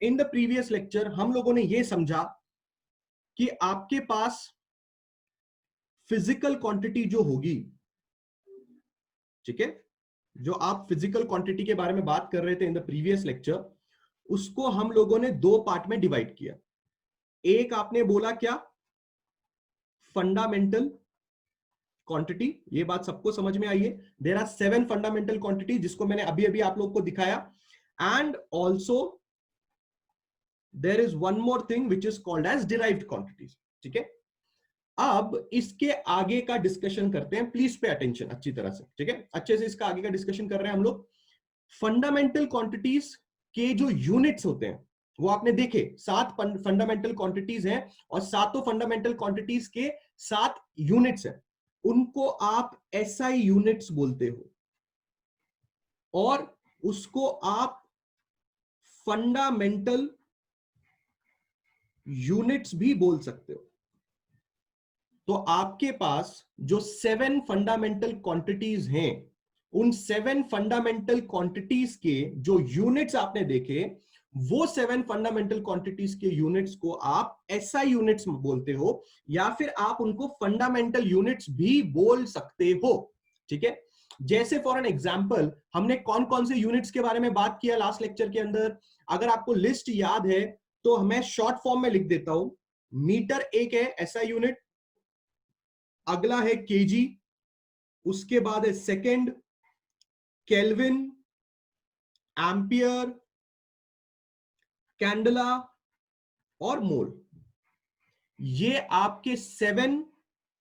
In the previous lecture हम लोगों ने यह समझा कि आपके पास फिजिकल क्वांटिटी जो होगी, ठीक है, जो आप फिजिकल क्वांटिटी के बारे में बात कर रहे थे इन द प्रीवियस लेक्चर, उसको हम लोगों ने दो पार्ट में डिवाइड किया। एक आपने बोला क्या, फंडामेंटल क्वांटिटी। ये बात सबको समझ में आई है। देयर आर 7 फंडामेंटल क्वांटिटी जिसको मैंने अभी अभी आप लोग को दिखाया। And also there is one more thing which is called as derived quantities. ठीक है, अब इसके आगे का डिस्कशन करते हैं। प्लीज पे अटेंशन अच्छी तरह से, ठीक है, अच्छे से इसका आगे का डिस्कशन कर रहे हैं हम लोग। फंडामेंटल क्वांटिटीज के जो यूनिट्स होते हैं वो आपने देखे, 7 फंडामेंटल क्वांटिटीज हैं और सातों फंडामेंटल क्वांटिटीज के 7 यूनिट्स हैं। उनको आप एसआई यूनिट्स बोलते हो और उसको आप फंडामेंटल यूनिट्स भी बोल सकते हो। तो आपके पास जो 7 फंडामेंटल क्वांटिटीज हैं, उन 7 फंडामेंटल क्वांटिटीज के जो यूनिट्स आपने देखे, वो 7 फंडामेंटल क्वांटिटीज के यूनिट्स को आप एसआई यूनिट्स बोलते हो, या फिर आप उनको फंडामेंटल यूनिट्स भी बोल सकते हो। ठीक है, जैसे फॉर एन एग्जांपल हमने कौन कौन से यूनिट्स के बारे में बात किया लास्ट लेक्चर के अंदर। अगर आपको लिस्ट याद है तो मैं शॉर्ट फॉर्म में लिख देता हूं। मीटर एक है एसआई यूनिट, अगला है केजी, उसके बाद है सेकेंड केल्विन, एम्पियर, कैंडला और मोल। ये आपके 7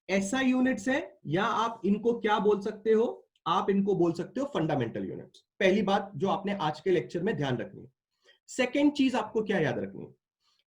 एसआई यूनिट्स हैं, या आप इनको क्या बोल सकते हो, आप इनको बोल सकते हो फंडामेंटल यूनिट्स। पहली बात जो आपने आज के लेक्चर में ध्यान रखनी है। सेकेंड चीज आपको क्या याद रखनी है,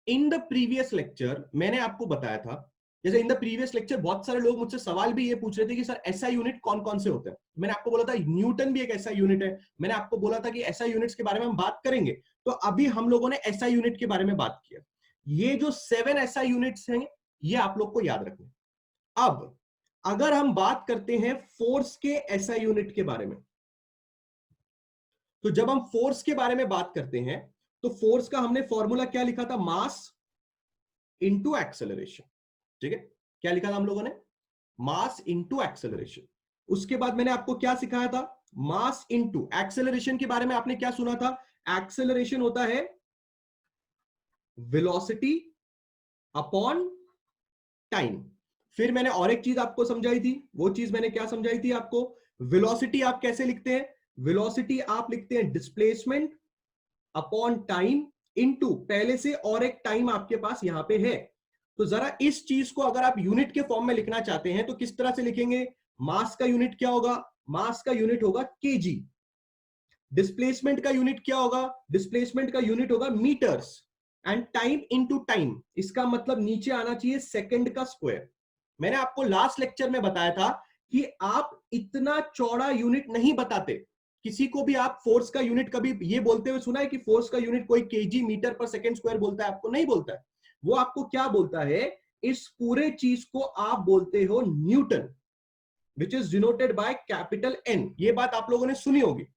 इन द प्रीवियस लेक्चर मैंने आपको बताया था, जैसे इन द प्रीवियस लेक्चर बहुत सारे लोग मुझसे सवाल भी ये पूछ रहे थे कि सर एसआई यूनिट कौन कौन से होते हैं। मैंने आपको बोला था न्यूटन भी एक ऐसा यूनिट है। मैंने आपको बोला था कि एसआई यूनिट्स के बारे में हम बात करेंगे। तो अभी हम लोगों ने एसआई यूनिट के बारे में बात किया। ये जो 7 एसआई यूनिट्स हैं ये आप लोग को याद रखना। अब अगर हम बात करते हैं फोर्स के एसआई यूनिट के बारे में, तो जब हम फोर्स के बारे में बात करते हैं तो फोर्स का हमने फॉर्मूला क्या लिखा था, मास इंटू एक्सेलरेशन। ठीक है, क्या लिखा था हम लोगों ने, मास इंटू एक्सेलरेशन। उसके बाद मैंने आपको क्या सिखाया था, मास इंटू एक्सेलरेशन के बारे में आपने क्या सुना था, एक्सेलरेशन होता है वेलोसिटी अपॉन टाइम। फिर मैंने और एक चीज आपको समझाई थी, वो चीज मैंने क्या समझाई थी आपको, वेलोसिटी आप कैसे लिखते हैं, वेलोसिटी आप लिखते हैं डिस्प्लेसमेंट अपॉन टाइम इनटू पहले से और एक टाइम आपके पास यहां पे है। तो जरा इस चीज को अगर आप यूनिट के फॉर्म में लिखना चाहते हैं तो किस तरह से लिखेंगे, मास का यूनिट क्या होगा, मास का यूनिट होगा केजी। डिस्प्लेसमेंट का यूनिट क्या होगा, डिस्प्लेसमेंट का यूनिट होगा metres. And time into time, इसका मतलब नीचे आना चाहिए सेकंड का स्क्वायर। मैंने आपको लास्ट लेक्चर में बताया था कि आप इतना चौड़ा यूनिट नहीं बताते। किसी को भी आप फोर्स का यूनिट कभी ये बोलते हुए सुना है कि फोर्स का यूनिट कोई KG metre per second square बोलता है, आपको नहीं बोलता है। वो आपको क्या बोलता है, इस पूरे चीज को आप बोलते हो newton, which is denoted by capital N. ये बात आप लोगों ने सुनी होगी।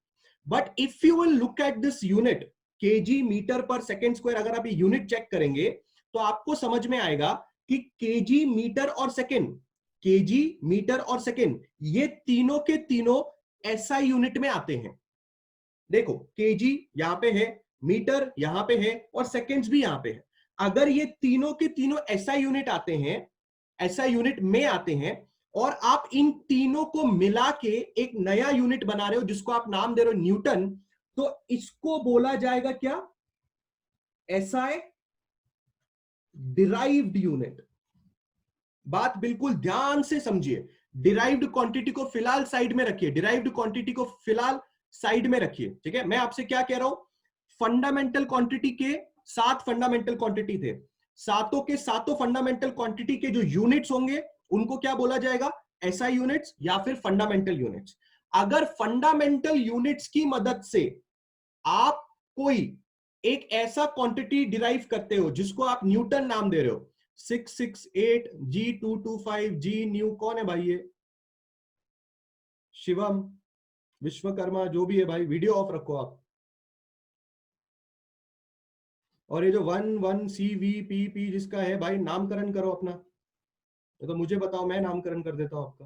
But if you will look at this unit kg metre per second square, अगर आप ये यूनिट चेक करेंगे तो आपको समझ में आएगा कि केजी मीटर और सेकंड, केजी मीटर और सेकंड, ये तीनों के तीनों एसआई यूनिट में आते हैं। देखो केजी यहां पे है, मीटर यहां पे है और सेकंड्स भी यहां पे है। अगर ये तीनों के तीनों एसआई यूनिट आते हैं, एसआई यूनिट में आते हैं, और आप इन तीनों को मिला के एक नया यूनिट बना रहे हो जिसको आप नाम दे रहे हो न्यूटन, तो इसको बोला जाएगा क्या, एसआई डिराइव्ड यूनिट। बात बिल्कुल ध्यान से समझिए। डिराइव्ड क्वांटिटी को फिलहाल साइड में रखिए, डिराइव्ड क्वांटिटी को फिलहाल साइड में रखिए। ठीक है, मैं आपसे क्या कह रहा हूं, फंडामेंटल क्वांटिटी के 7 फंडामेंटल क्वांटिटी थे, सातों के सातों फंडामेंटल क्वांटिटी के जो यूनिट्स होंगे उनको क्या बोला जाएगा, एसआई यूनिट्स या फिर फंडामेंटल यूनिट्स। अगर फंडामेंटल यूनिट्स की मदद से आप कोई एक ऐसा क्वांटिटी डिराइव करते हो जिसको आप न्यूटन नाम दे रहे हो, 668 G225 जी न्यू, कौन है भाई ये, शिवम, विश्वकर्मा, जो भी है भाई, वीडियो ऑफ रखो आप। और ये जो 1 1 CV P जिसका है भाई, नामकरण करो अपना। तो मुझे बताओ, मैं नामकरण कर देता हूं आपका।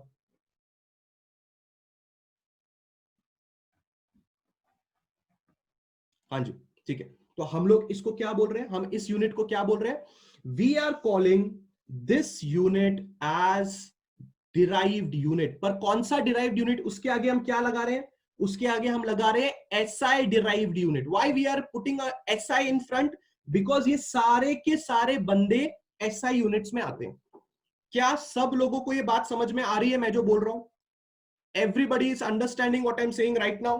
हाँ जी, ठीक है। तो हम लोग इसको क्या बोल रहे हैं, हम इस यूनिट को क्या बोल रहे हैं? We are calling this unit as derived unit. पर कौन सा डिराइव्ड यूनिट? उसके आगे हम क्या लगा रहे हैं? उसके आगे हम लगा रहे हैं SI derived unit. Why we are putting SI in front? Because ये सारे के सारे बंदे एसआई यूनिट्स में आते हैं। क्या सब लोगों को ये बात समझ में आ रही है मैं जो बोल रहा हूं? Everybody is understanding what I am saying right now?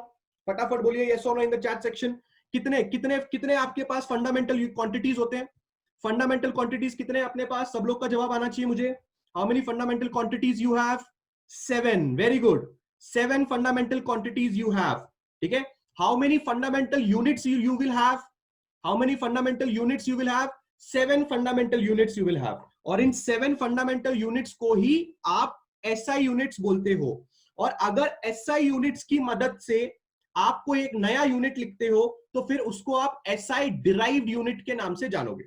फटाफट बोलिए यस और no in the chat section. कितने कितने कितने आपके पास फंडामेंटल क्वांटिटीज होते हैं? फंडामेंटल क्वांटिटीज कितने अपने पास? सब लोग का जवाब आना चाहिए मुझे। How many fundamental quantities you have? 7। Very good, 7 fundamental quantities you have. ठीक है। How many fundamental units you will have? How many fundamental units you will have? 7 fundamental units you will have. और इन 7 fundamental units को ही आप SI units बोलते हो। और अगर SI units की मदद से आपको एक नया यूनिट लिखते हो तो फिर उसको आप एसआई डिराइव्ड यूनिट के नाम से जानोगे।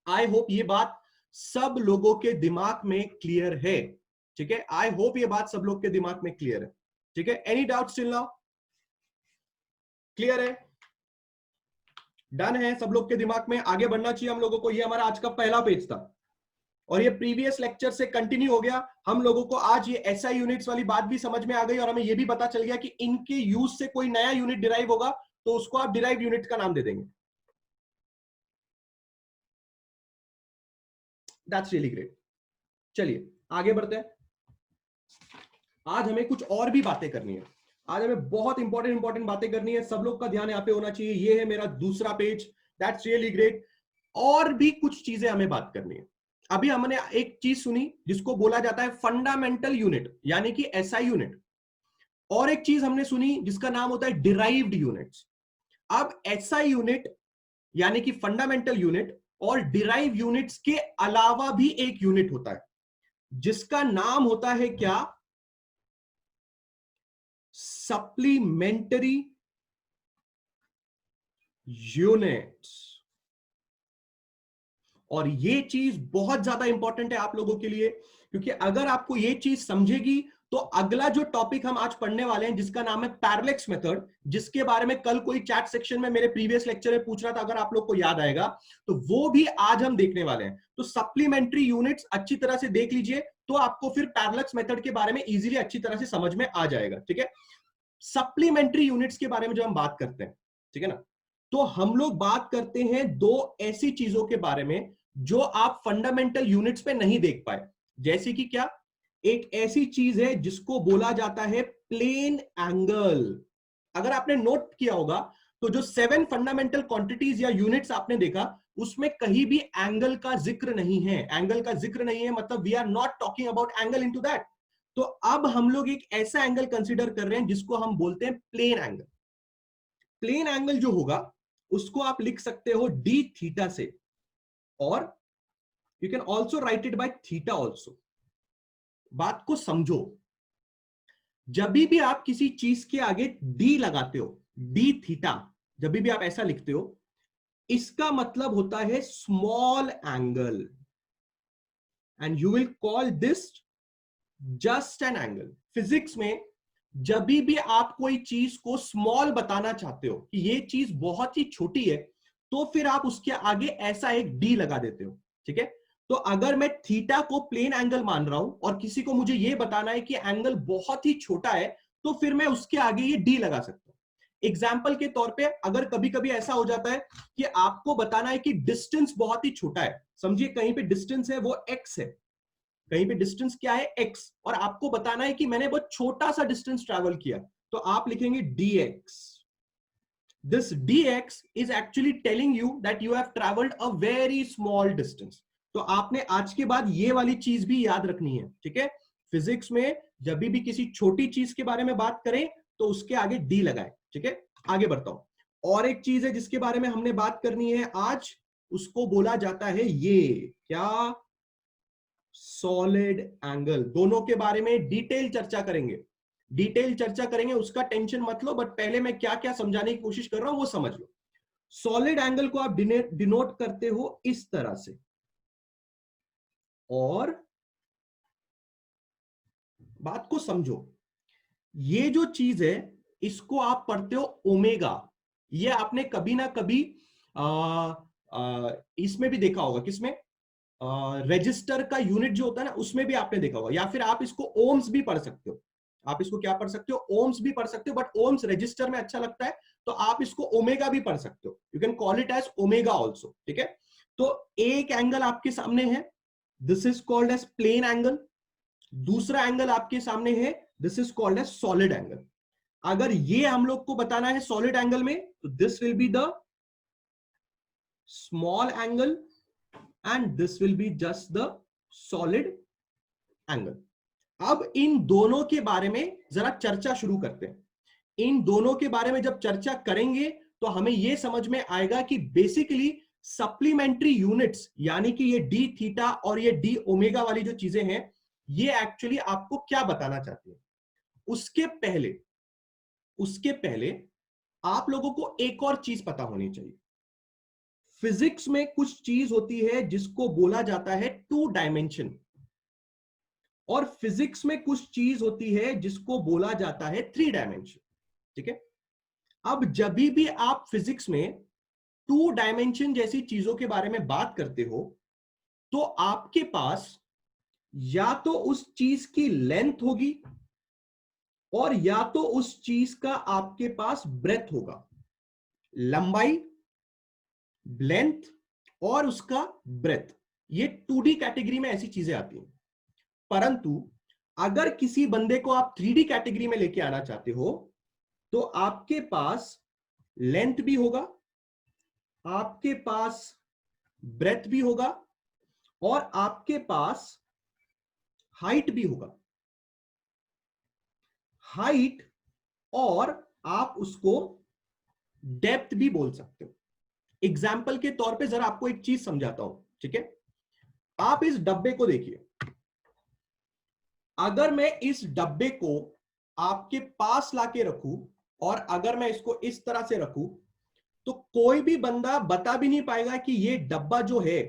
आई होप ये बात सब लोगों के दिमाग में क्लियर है। ठीक है, आई होप ये बात सब लोग के दिमाग में क्लियर है। ठीक है, any doubt still now? Clear है? डन है सब लोग के दिमाग में? आगे बढ़ना चाहिए हम लोगों को। ये हमारा आज का पहला पेज था और ये प्रीवियस लेक्चर से कंटिन्यू हो गया। हम लोगों को आज ये एसआई यूनिट्स वाली बात भी समझ में आ गई और हमें ये भी पता चल गया कि इनके यूज से कोई नया यूनिट डिराइव होगा तो उसको आप डिराइव यूनिट का नाम दे देंगे। That's really great. चलिए आगे बढ़ते हैं। आज हमें कुछ और भी बातें करनी है। आज हमें बहुत इंपॉर्टेंट बातें करनी है। सब लोग का ध्यान यहाँ पे होना चाहिए। ये है मेरा दूसरा पेज। That's really great. और भी कुछ चीजें हमें बात करनी है। अभी हमने एक चीज सुनी जिसको बोला जाता है फंडामेंटल यूनिट यानी कि एसआई यूनिट, और एक चीज हमने सुनी जिसका नाम होता है डिराइव्ड यूनिट्स। अब एसआई यूनिट यानी कि फंडामेंटल यूनिट और डिराइव यूनिट्स के अलावा भी एक यूनिट होता है जिसका नाम होता है क्या? Supplementary units. और ये चीज बहुत ज्यादा इंपॉर्टेंट है आप लोगों के लिए, क्योंकि अगर आपको ये चीज समझेगी तो अगला जो टॉपिक हम आज पढ़ने वाले हैं जिसका नाम है पैरेलैक्स मेथड, जिसके बारे में कल कोई चैट सेक्शन में मेरे प्रीवियस लेक्चर में पूछ रहा था, अगर आप लोग को याद आएगा तो वो भी आज हम देखने वाले हैं। तो सप्लीमेंट्री यूनिट्स अच्छी तरह से देख लीजिए तो आपको फिर पैरेलैक्स मेथड के बारे में इजीली अच्छी तरह से समझ में आ जाएगा। ठीक है, सप्लीमेंट्री यूनिट्स के बारे में जब हम बात करते हैं, ठीक है ना, तो हम लोग बात करते हैं दो ऐसी चीजों के बारे में जो आप फंडामेंटल यूनिट्स पे नहीं देख पाए। जैसे कि क्या? एक ऐसी चीज है जिसको बोला जाता है प्लेन एंगल। अगर आपने नोट किया होगा तो जो 7 फंडामेंटल क्वांटिटीज या यूनिट्स आपने देखा उसमें कहीं भी एंगल का जिक्र नहीं है। एंगल का जिक्र नहीं है मतलब we are not talking about angle into that. तो अब हम लोग एक ऐसा एंगल कंसीडर कर रहे हैं जिसको हम बोलते हैं प्लेन एंगल। प्लेन एंगल जो होगा उसको आप लिख सकते हो डी थीटा से, और you can also right it by theta also. बात को समझो, जब भी आप किसी चीज के आगे डी लगाते हो, डी थीटा, जब भी आप ऐसा लिखते हो, इसका मतलब होता है small angle, and you will call this just an angle. Physics में जब भी आप कोई चीज को स्मॉल बताना चाहते हो कि ये चीज बहुत ही छोटी है, तो फिर आप उसके आगे ऐसा एक डी लगा देते हो। ठीक है, तो अगर मैं थीटा को प्लेन एंगल मान रहा हूं और किसी को मुझे ये बताना है कि एंगल बहुत ही छोटा है, तो फिर मैं उसके आगे ये डी लगा सकता हूं। एग्जाम्पल के तौर पे अगर कभी कभी ऐसा हो जाता है कि आपको बताना है कि डिस्टेंस बहुत ही छोटा है, समझिए कहीं पे डिस्टेंस है वो एक्स है, कहीं पे डिस्टेंस क्या है एक्स, और आपको बताना है कि मैंने बहुत छोटा सा डिस्टेंस ट्रैवल किया, तो आप लिखेंगे dx। This dx is actually telling you that you have travelled a very small distance. तो आपने आज के बाद ये वाली चीज भी याद रखनी है। ठीक है, फिजिक्स में जब भी किसी छोटी चीज के बारे में बात करें तो उसके आगे डी लगाएं। ठीक है, आगे बढ़ता हूं। और एक चीज है जिसके बारे में हमने बात करनी है आज, उसको बोला जाता है ये क्या? Solid angle. दोनों के बारे में डिटेल चर्चा करेंगे, डिटेल चर्चा करेंगे, उसका टेंशन मत लो, बट पहले मैं क्या क्या समझाने की कोशिश कर रहा हूं वो समझ लो। सॉलिड एंगल को आप डिनोट करते हो इस तरह से, और बात को समझो, ये जो चीज है इसको आप पढ़ते हो ओमेगा। ये आपने कभी ना कभी इसमें भी देखा होगा, किसमें, रजिस्टर का यूनिट जो होता है ना, उसमें भी आपने देखा होगा। या फिर आप इसको ओम्स भी पढ़ सकते हो, आप इसको क्या पढ़ सकते हो, ओम्स भी पढ़ सकते हो, बट ओम्स रजिस्टर में अच्छा लगता है, तो आप इसको ओमेगा भी पढ़ सकते हो, you can call it as omega also, ठीक है। तो एक एंगल आपके सामने है, this is called as plane angle. दूसरा एंगल आपके सामने है, this is called as solid angle. अगर ये हम लोग को बताना है सॉलिड एंगल में, तो this will be the small angle and this will be just the solid angle. अब इन दोनों के बारे में जरा चर्चा शुरू करते हैं। इन दोनों के बारे में जब चर्चा करेंगे तो हमें यह समझ में आएगा कि बेसिकली सप्लीमेंट्री यूनिट्स, यानी कि ये डी थीटा और ये डी ओमेगा वाली जो चीजें हैं, ये एक्चुअली आपको क्या बताना चाहती है। उसके पहले आप लोगों को एक और चीज पता होनी चाहिए। फिजिक्स में कुछ चीज होती है जिसको बोला जाता है टू डायमेंशन, और फिजिक्स में कुछ चीज होती है जिसको बोला जाता है थ्री डायमेंशन, ठीक है। अब जब भी आप फिजिक्स में टू डायमेंशन जैसी चीजों के बारे में बात करते हो, तो आपके पास या तो उस चीज की लेंथ होगी, और या तो उस चीज का आपके पास ब्रेथ होगा। लंबाई, लेंथ और उसका ब्रेथ, ये 2D कैटेगरी में ऐसी चीजें आती हैं। परंतु अगर किसी बंदे को आप 3D कैटेगरी में लेके आना चाहते हो, तो आपके पास लेंथ भी होगा, आपके पास ब्रेथ भी होगा, और आपके पास हाइट भी होगा। हाइट, और आप उसको डेप्थ भी बोल सकते हो। एग्जाम्पल के तौर पे जरा आपको एक चीज समझाता हूं, ठीक है। आप इस डब्बे को देखिए, अगर मैं इस डब्बे को आपके पास लाके रखूं, और अगर मैं इसको इस तरह से रखूं, तो कोई भी बंदा बता भी नहीं पाएगा कि ये डब्बा जो है,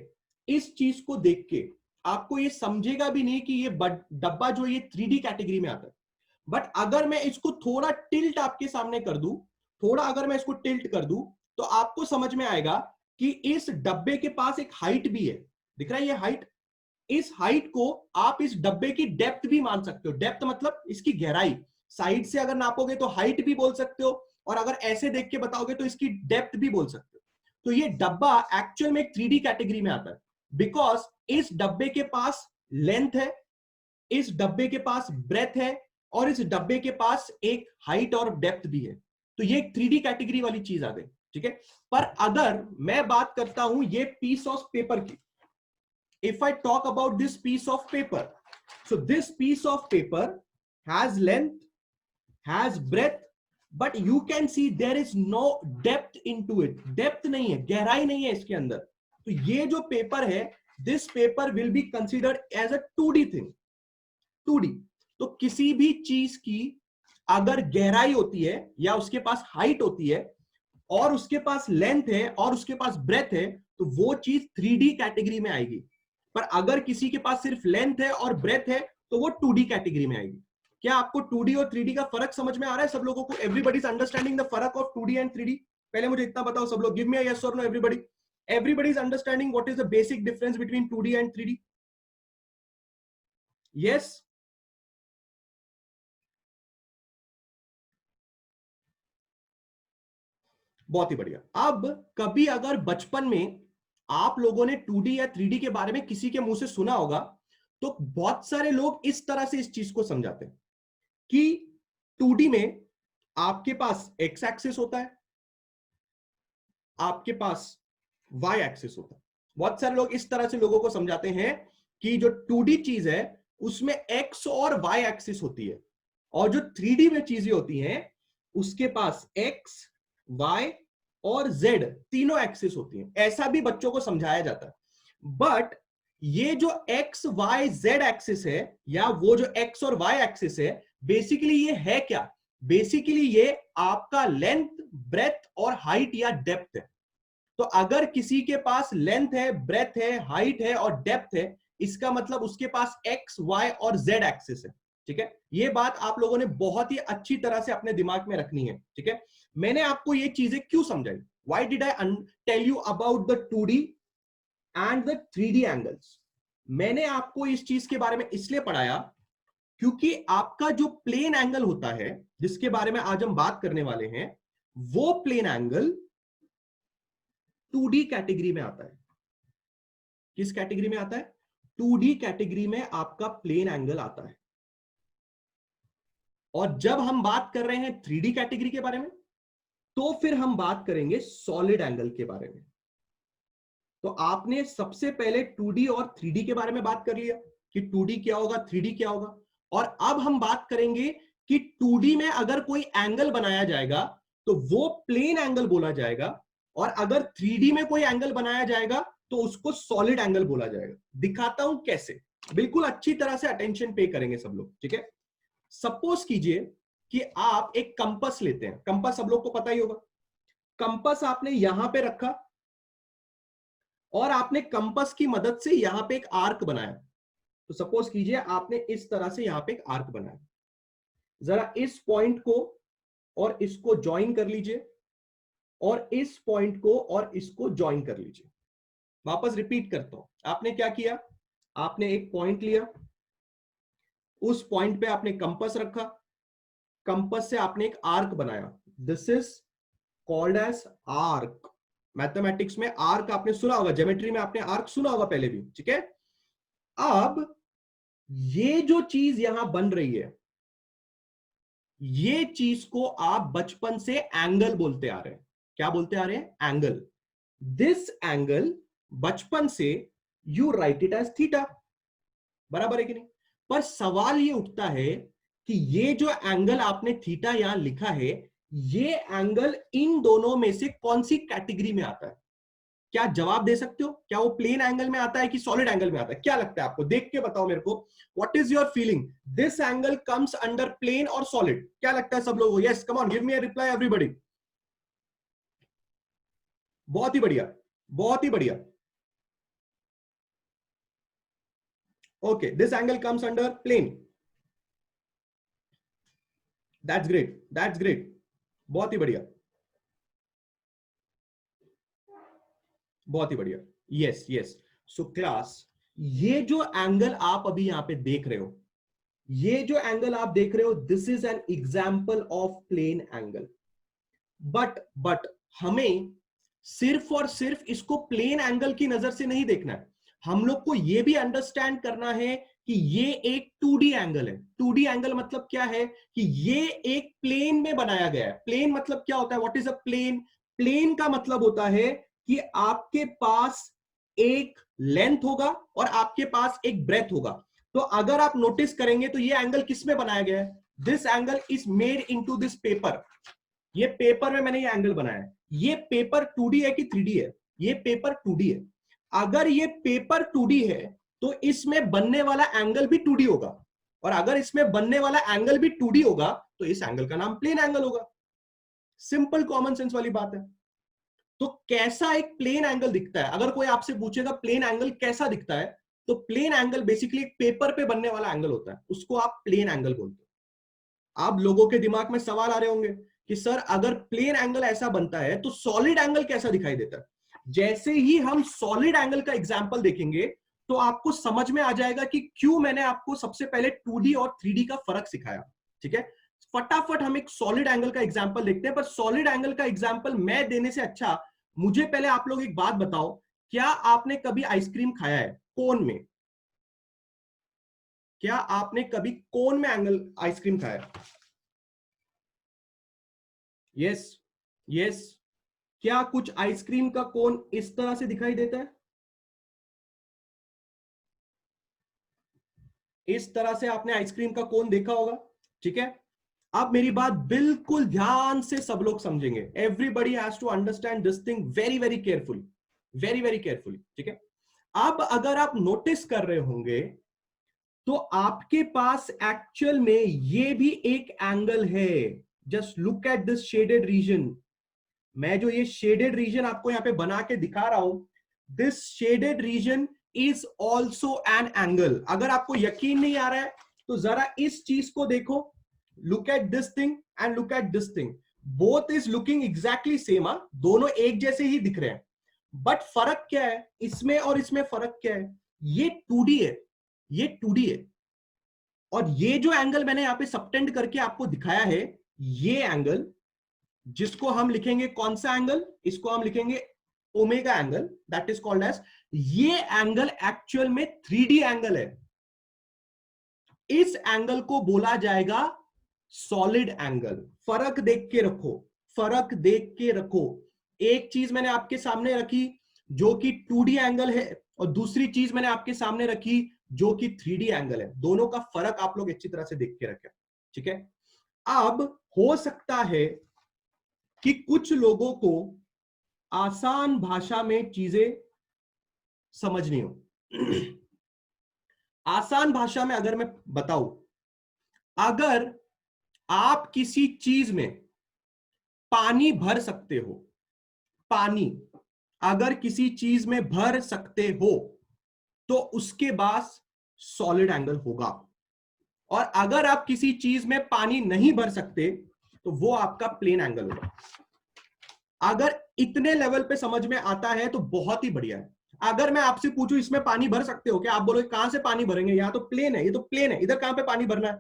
इस चीज को देख के आपको ये समझेगा भी नहीं कि ये डब्बा जो ये 3D कैटेगरी में आता है। बट अगर मैं इसको थोड़ा टिल्ट आपके सामने कर दूं, थोड़ा अगर मैं इसको टिल्ट कर दूं, तो आपको समझ में आएगा कि इस डब्बे के पास एक हाइट भी है। दिख रहा है ये हाइट? इस हाइट को आप इस डब्बे की डेप्थ भी मान सकते हो। डेप्थ मतलब इसकी गहराई, साइड से अगर नापोगे तो हाइट भी बोल सकते हो, और अगर ऐसे देख के बताओगे तो इसकी डेप्थ भी बोल सकते हो। तो ये डब्बा एक्चुअल में एक 3D कैटेगरी में आता है, बिकॉज इस डब्बे के पास लेंथ है, इस डब्बे के पास ब्रेथ है, और इस डब्बे के पास एक हाइट और डेप्थ भी है। तो ये 3D कैटेगरी वाली चीज आ गई, ठीक है। पर अगर मैं बात करता हूं ये पीस ऑफ पेपर की, if I talk about this piece of paper, so this piece of paper has length, has breadth, but you can see there is no depth into it. Depth नहीं है, गहराई नहीं है इसके अंदर। तो ये जो पेपर है, this paper will be considered as a 2D thing, 2D। तो किसी भी चीज की अगर गहराई होती है, या उसके पास हाइट होती है, और उसके पास लेंथ है, और उसके पास ब्रेथ है, तो वो चीज 3D कैटेगरी में आएगी। पर अगर किसी के पास सिर्फ लेंथ है और ब्रेथ है, तो वो 2D कैटेगरी में आएगी। क्या आपको 2D और 3D का फर्क समझ में आ रहा है सब लोगों को? एवरीबडी इज अंडरस्टैंडिंग द फर्क ऑफ 2D एंड 3D? पहले मुझे इतना बताओ सब लोग, गिव मी अ यस और no everybody. Everybody is understanding what is the basic difference between 2D and 3D? Yes? बहुत ही बढ़िया। अब कभी अगर बचपन में आप लोगों ने 2D या 3D के बारे में किसी के मुंह से सुना होगा, तो बहुत सारे लोग इस तरह से इस चीज को समझाते हैं कि 2D में आपके पास एक्स एक्सिस होता है, आपके पास वाई एक्सिस होता है। बहुत सारे लोग इस तरह से लोगों को समझाते हैं कि जो 2D चीज है उसमें एक्स और वाई एक्सिस होती है, और जो 3D में चीजें होती हैं उसके पास एक्स, वाई और जेड तीनों एक्सिस होती हैं। ऐसा भी बच्चों को समझाया जाता है। बट ये जो एक्स वाई जेड एक्सिस है, या वो जो एक्स और वाई एक्सिस है, बेसिकली ये है क्या? बेसिकली ये आपका लेंथ, ब्रेथ और हाइट या डेप्थ है। तो अगर किसी के पास लेंथ है, ब्रेथ है, हाइट है और डेप्थ है, इसका मतलब उसके पास एक्स, वाई और जेड एक्सिस है। ठीक है, ये बात आप लोगों ने बहुत ही अच्छी तरह से अपने दिमाग में रखनी है। ठीक है, मैंने आपको ये चीजें क्यों समझाई, why did I tell you about the 2D and the 3D angles. मैंने आपको इस चीज के बारे में इसलिए पढ़ाया क्योंकि आपका जो प्लेन एंगल होता है, जिसके बारे में आज हम बात करने वाले हैं, वो प्लेन एंगल 2D कैटेगरी में आता है। किस कैटेगरी में आता है? 2D कैटेगरी में आपका प्लेन एंगल आता है। और जब हम बात कर रहे हैं 3D कैटेगरी के बारे में, तो फिर हम बात करेंगे सॉलिड एंगल के बारे में। तो आपने सबसे पहले 2D और 3D के बारे में बात कर लिया कि 2D क्या होगा, 3D क्या होगा, और अब हम बात करेंगे कि 2D में अगर कोई एंगल बनाया जाएगा तो वो प्लेन एंगल बोला जाएगा, और अगर 3D में कोई एंगल बनाया जाएगा तो उसको सॉलिड एंगल बोला जाएगा। दिखाता हूं कैसे, बिल्कुल अच्छी तरह से अटेंशन पे करेंगे सब लोग। ठीक है, सपोज कीजिए कि आप एक कंपास लेते हैं। कंपास सब लोग को पता ही होगा। कंपास आपने यहां पे रखा और आपने कंपास की मदद से यहां पे एक आर्क बनाया। तो सपोज कीजिए आपने इस तरह से यहां पे एक आर्क बनाया। जरा इस पॉइंट को और इसको ज्वाइन कर लीजिए, और इस पॉइंट को और इसको ज्वाइन कर लीजिए। वापस रिपीट करता हूं, आपने क्या किया, आपने एक पॉइंट लिया, उस पॉइंट पे आपने कंपास रखा, कंपास से आपने एक आर्क बनाया। This is called as arc. Mathematics में आर्क आपने सुना होगा, ज्योमेट्री में आपने आर्क सुना होगा पहले भी। ठीक है, अब ये जो चीज यहां बन रही है, ये चीज को आप बचपन से एंगल बोलते आ रहे हैं। क्या बोलते आ रहे हैं? एंगल। दिस एंगल बचपन से you write it as theta. बराबर है कि नहीं? पर सवाल ये उठता है कि ये जो एंगल आपने थीटा यहां लिखा है, ये एंगल इन दोनों में से कौन सी कैटेगरी में आता है? क्या जवाब दे सकते हो? क्या वो प्लेन एंगल में आता है कि सॉलिड एंगल में आता है? क्या लगता है आपको? देख के बताओ मेरे को। What is your feeling? This angle comes under plane और सॉलिड? क्या लगता है सब लोगों को? Yes, come on, give me a reply everybody. बहुत ही बढ़िया, बहुत ही बढ़िया। Okay, this angle comes under plane. That's great, that's great, बहुत ही बढ़िया, बहुत ही बढ़िया। Yes yes. सो क्लास, ये जो एंगल आप अभी यहां पे देख रहे हो, ये जो एंगल आप देख रहे हो, this is an example of plane angle. But हमें सिर्फ और सिर्फ इसको प्लेन एंगल की नजर से नहीं देखना है। हम लोग को यह भी अंडरस्टैंड करना है कि ये एक 2D एंगल है। 2D एंगल मतलब क्या है? कि ये एक प्लेन में बनाया गया है। प्लेन मतलब क्या होता है? What is a plane? Plane का मतलब होता है कि आपके पास एक लेंथ होगा और आपके पास एक ब्रेथ होगा। तो अगर आप नोटिस करेंगे तो ये एंगल किस में बनाया गया है? This angle is made into this paper. ये पेपर में मैंने ये एंगल बनाया है। ये पेपर 2D है कि 3D है? ये पेपर 2D है। अगर ये पेपर 2D है तो इसमें बनने वाला एंगल भी 2D होगा, और अगर इसमें बनने वाला एंगल भी 2D होगा तो इस एंगल का नाम प्लेन एंगल होगा। सिंपल कॉमन सेंस वाली बात है। तो कैसा एक प्लेन एंगल दिखता है? अगर कोई आपसे पूछेगा प्लेन एंगल कैसा दिखता है, तो प्लेन एंगल बेसिकली एक पेपर पे बनने वाला एंगल होता है, उसको आप प्लेन एंगल बोलते हो। आप लोगों के दिमाग में सवाल आ रहे होंगे कि सर अगर प्लेन एंगल ऐसा बनता है तो सॉलिड एंगल कैसा दिखाई देता है? जैसे ही हम सॉलिड एंगल का एग्जांपल देखेंगे तो आपको समझ में आ जाएगा कि क्यों मैंने आपको सबसे पहले 2D और 3D का फर्क सिखाया। ठीक है, फटाफट हम एक सॉलिड एंगल का एग्जांपल देखते हैं। पर सॉलिड एंगल का एग्जांपल मैं देने से अच्छा, मुझे पहले आप लोग एक बात बताओ, क्या आपने कभी आइसक्रीम खाया है कोन में? क्या आपने कभी कोन में एंगल आइसक्रीम खाया है? Yes yes. क्या कुछ आइसक्रीम का कोन इस तरह से दिखाई देता है? इस तरह से आपने आइसक्रीम का कोन देखा होगा। ठीक है, अब मेरी बात बिल्कुल ध्यान से सब लोग समझेंगे। Everybody has to understand this thing very very carefully, very very carefully. ठीक है, अब अगर आप नोटिस कर रहे होंगे तो आपके पास एक्चुअल में ये भी एक एंगल है। Just look at this shaded region. मैं जो ये शेडेड रीजन आपको यहां पे बना के दिखा रहा हूं, this shaded region is also an angle. अगर आपको यकीन नहीं आ रहा है तो जरा इस चीज को देखो, look at this thing and look at this thing, both is looking exactly same. दोनों एक जैसे ही दिख रहे हैं, बट फर्क क्या है इसमें और इसमें? फर्क क्या है? ये 2D है, ये 2D है, और ये जो एंगल मैंने यहां पे सबटेंड करके आपको दिखाया है, ये एंगल जिसको हम लिखेंगे कौन सा एंगल? इसको हम लिखेंगे omega angle, that is called as, ये एंगल एक्चुअल में 3D एंगल है। इस एंगल को बोला जाएगा सॉलिड एंगल। फर्क देख के रखो, फर्क देख के रखो। एक चीज मैंने आपके सामने रखी जो कि 2D एंगल है, और दूसरी चीज मैंने आपके सामने रखी जो कि 3D एंगल है। दोनों का फर्क आप लोग अच्छी तरह से देख के रखें, ठीक है? अब हो सकता है कि कुछ लोगों को आसान भाषा में चीजें समझनी हो। आसान भाषा में अगर मैं बताऊं, अगर आप किसी चीज में पानी भर सकते हो, पानी अगर किसी चीज में भर सकते हो तो उसके पास सॉलिड एंगल होगा, और अगर आप किसी चीज में पानी नहीं भर सकते तो वो आपका प्लेन एंगल होगा। अगर इतने लेवल पे समझ में आता है तो बहुत ही बढ़िया है। अगर मैं आपसे पूछूं इसमें पानी भर सकते हो क्या, आप बोलोगे कहां से पानी भरेंगे, यहां तो प्लेन है, ये तो प्लेन है, इधर कहां पे पानी भरना है?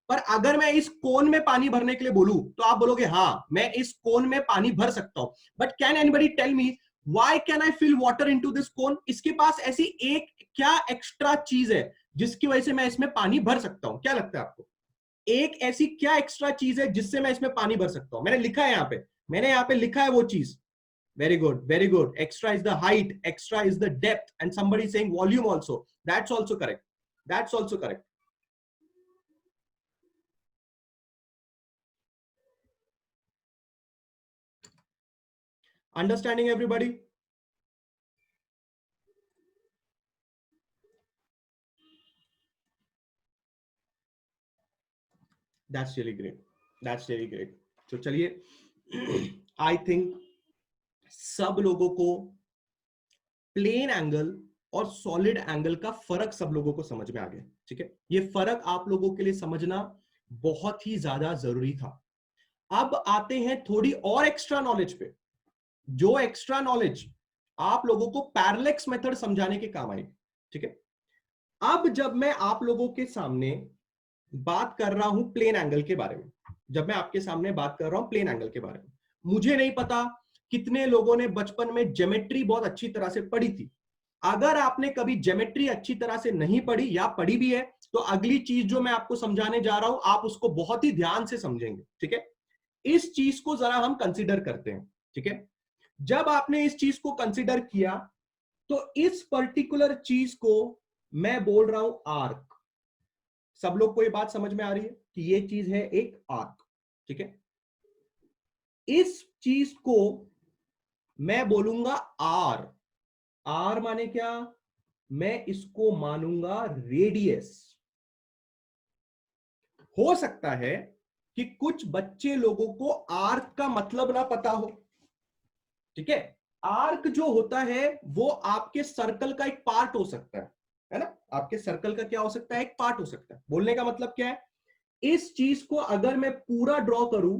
पर अगर मैं इस कोन में पानी भरने के लिए बोलूं तो आप बोलोगे हाँ मैं इस कोन में पानी भर सकता हूं। But can anybody tell me why can I fill water into this cone? इसके पास ऐसी एक क्या एक्स्ट्रा चीज है जिसकी वजह से मैं इसमें पानी भर सकता हूं? क्या लगता है आपको? एक ऐसी क्या एक्स्ट्रा चीज है जिससे मैं इसमें पानी भर सकता हूं? मैंने लिखा है यहां पे, मैंने यहां पे लिखा है वो चीज। Very good, very good. Extra is the height, extra is the depth, and somebody is saying volume also. That's also correct. That's also correct. Understanding everybody? That's really great. That's really great. So चलिए, I think सब लोगों को plane angle और solid angle का फर्क सब लोगों को समझ में आ गया, ठीक है? ये फर्क आप लोगों के लिए समझना बहुत ही ज्यादा जरूरी था। अब आते हैं थोड़ी और एक्स्ट्रा नॉलेज पे, जो एक्स्ट्रा नॉलेज आप लोगों को पैरेलैक्स मेथड समझाने के काम आएगी, ठीक है? अब जब मैं आप लोगों के सामने बात कर रहा हूं प्लेन एंगल के बारे में, जब मैं आपके सामने बात कर रहा हूं प्लेन एंगल के बारे में, मुझे नहीं पता कितने लोगों ने बचपन में ज्योमेट्री बहुत अच्छी तरह से पढ़ी थी। अगर आपने कभी ज्योमेट्री अच्छी तरह से नहीं पढ़ी या पढ़ी भी है तो अगली चीज जो मैं आपको समझाने जा रहा हूं आप उसको बहुत ही ध्यान से समझेंगे, ठीक है? इस चीज को जरा हम कंसीडर करते हैं, ठीक है? जब आपने इस चीज को कंसीडर किया तो इस पर्टिकुलर चीज को मैं बोल रहा हूं आर्क। सब लोग को ये बात समझ में आ रही है कि ये चीज है एक आर्क, ठीक है? इस चीज को मैं बोलूंगा आर। आर माने क्या? मैं इसको मानूंगा रेडियस। हो सकता है कि कुछ बच्चे लोगों को आर्क का मतलब ना पता हो, ठीक है? आर्क जो होता है वो आपके सर्कल का एक पार्ट हो सकता है ना? आपके सर्कल का क्या हो सकता है? एक पार्ट हो सकता है। बोलने का मतलब क्या है? इस चीज को अगर मैं पूरा ड्रॉ करूं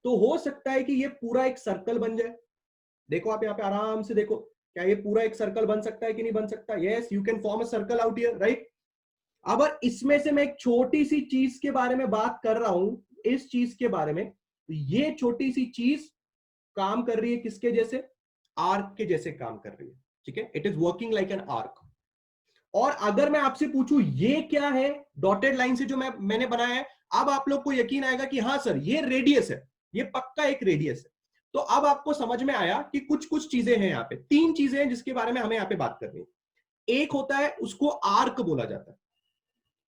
तो हो सकता है कि ये पूरा एक सर्कल बन जाए। देखो आप यहाँ पे आराम से देखो, क्या ये पूरा एक सर्कल बन सकता है कि नहीं बन सकता? Yes, you can form a circle out here, right? अब इसमें से मैं एक छोटी सी चीज के बारे में बात कर रहा हूं, इस चीज के बारे में, तो ये छोटी सी चीज काम कर रही है किसके जैसे? आर्क के जैसे काम कर रही है, ठीक है? It is working like an arc. और अगर मैं आपसे पूछूं ये क्या है, डॉटेड लाइन से जो मैंने बनाया है, अब आप लोग को यकीन आएगा कि हाँ सर ये रेडियस है, ये पक्का एक रेडियस है। तो अब आपको समझ में आया कि कुछ कुछ चीजें हैं यहाँ पे, तीन चीजें हैं जिसके बारे में हमें यहाँ पे बात करनी है। एक होता है उसको आर्क बोला जाता है,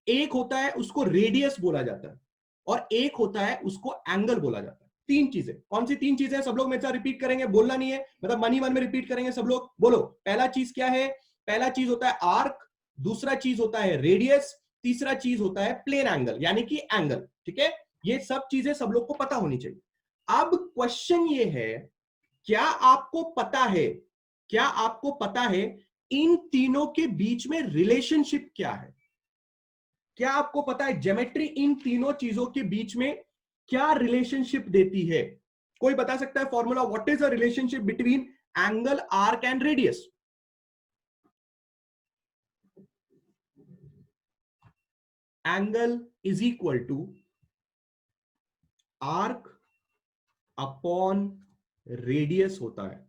एक होता है उसको रेडियस बोला जाता है, और एक होता है उसको एंगल बोला जाता है। तीन चीजें। कौन सी तीन चीजें? सब लोग मेरे साथ रिपीट करेंगे, बोलना नहीं है, मतलब मन ही मन में रिपीट करेंगे सब लोग। बोलो, पहला चीज क्या है? पहला चीज होता है आर्क, दूसरा चीज होता है रेडियस, तीसरा चीज होता है प्लेन एंगल यानी कि एंगल, ठीक है? ये सब चीजें सब लोग को पता होनी चाहिए। अब क्वेश्चन ये है क्या आपको पता है, क्या आपको पता है इन तीनों के बीच में रिलेशनशिप क्या है? क्या आपको पता है ज्योमेट्री इन तीनों चीजों के बीच में क्या रिलेशनशिप देती है? कोई बता सकता है formula? What is the relationship between angle, arc and radius? Angle is equal to arc upon radius होता है।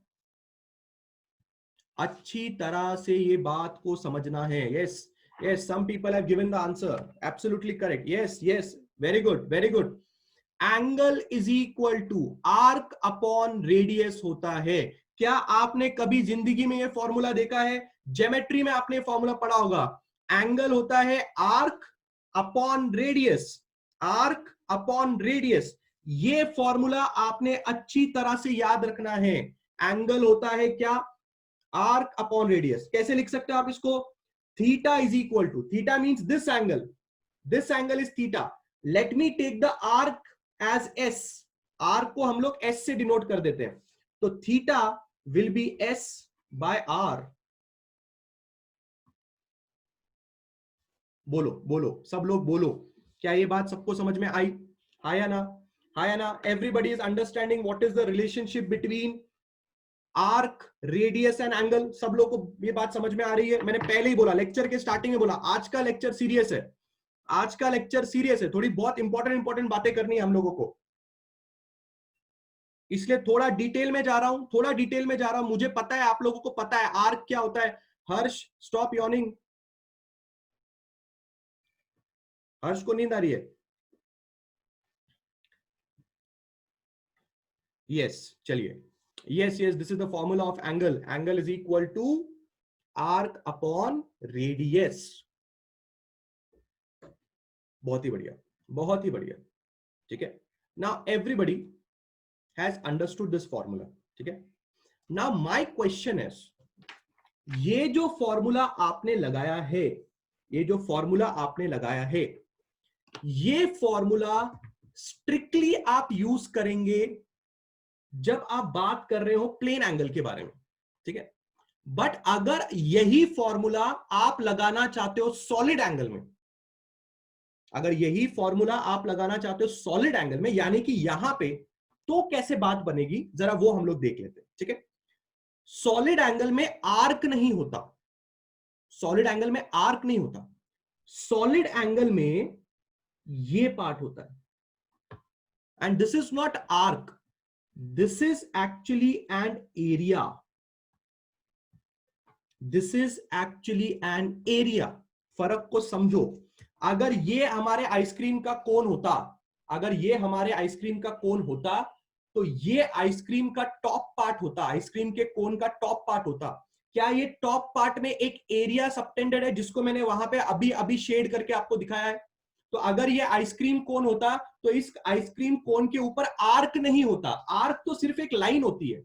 अच्छी तरह से ये बात को समझना है। Yes yes, some people have given the answer, absolutely correct. Yes yes, very good very good. Angle is equal to arc upon radius होता है। क्या आपने कभी जिंदगी में ये फॉर्मूला देखा है? ज्योमेट्री में आपने फॉर्मूला पढ़ा होगा। एंगल होता है arc upon radius, arc upon radius. ये फॉर्मूला आपने अच्छी तरह से याद रखना है। एंगल होता है क्या? Arc upon radius. कैसे लिख सकते हो आप इसको? Theta is equal to, theta means this angle is theta. Let me take the arc as S, arc को हम लोग एस से डिनोट कर देते हैं, तो theta will be S by R. बोलो बोलो, सब लोग बोलो, क्या ये बात सबको समझ में आई? आया ना? आया ना? Everybody is understanding what is the relationship between arc, radius and angle? सब लोग को ये बात समझ में आ रही है? मैंने पहले ही बोला, लेक्चर के स्टार्टिंग में बोला, आज का लेक्चर सीरियस है, आज का लेक्चर सीरियस है। थोड़ी बहुत इंपॉर्टेंट बातें करनी है हम लोगों को, इसलिए थोड़ा डिटेल में जा रहा हूं, थोड़ा डिटेल में जा रहा हूं। मुझे पता है आप लोगों को पता है आर्क क्या होता है। हर्ष, स्टॉप यॉर्निंग। हर्ष को नींद आ रही है? यस, चलिए। Yes yes, this is the formula of angle. Angle is equal to arc upon radius. बहुत ही बढ़िया, बहुत ही बढ़िया। ठीक है, now everybody has understood this formula. ठीक है, नाउ माय क्वेश्चन इज, ये जो फॉर्मूला आपने लगाया है, ये जो फॉर्मूला आपने लगाया है, ये फॉर्मूला स्ट्रिक्टली आप यूज करेंगे जब आप बात कर रहे हो प्लेन एंगल के बारे में। ठीक है, बट अगर यही फॉर्मूला आप लगाना चाहते हो सॉलिड एंगल में, अगर यही फॉर्मूला आप लगाना चाहते हो सॉलिड एंगल में, यानी कि यहां पे, तो कैसे बात बनेगी जरा वो हम लोग देख लेते हैं। ठीक है, सॉलिड एंगल में आर्क नहीं होता, सॉलिड एंगल में आर्क नहीं होता, सॉलिड एंगल में ये पार्ट होता है, and this is not arc, this is actually an area, this is actually an area. फर्क को समझो। अगर ये हमारे आइसक्रीम का कोन होता, अगर ये हमारे आइसक्रीम का कोन होता, तो ये आइसक्रीम का टॉप पार्ट होता, आइसक्रीम के कोन का टॉप पार्ट होता। क्या ये टॉप पार्ट में एक एरिया सबटेंडेड है, जिसको मैंने वहां पे अभी अभी शेड करके आपको दिखाया है? तो अगर ये आइसक्रीम कोन होता, तो इस आइसक्रीम कोन के ऊपर आर्क नहीं होता। आर्क तो सिर्फ एक लाइन होती है,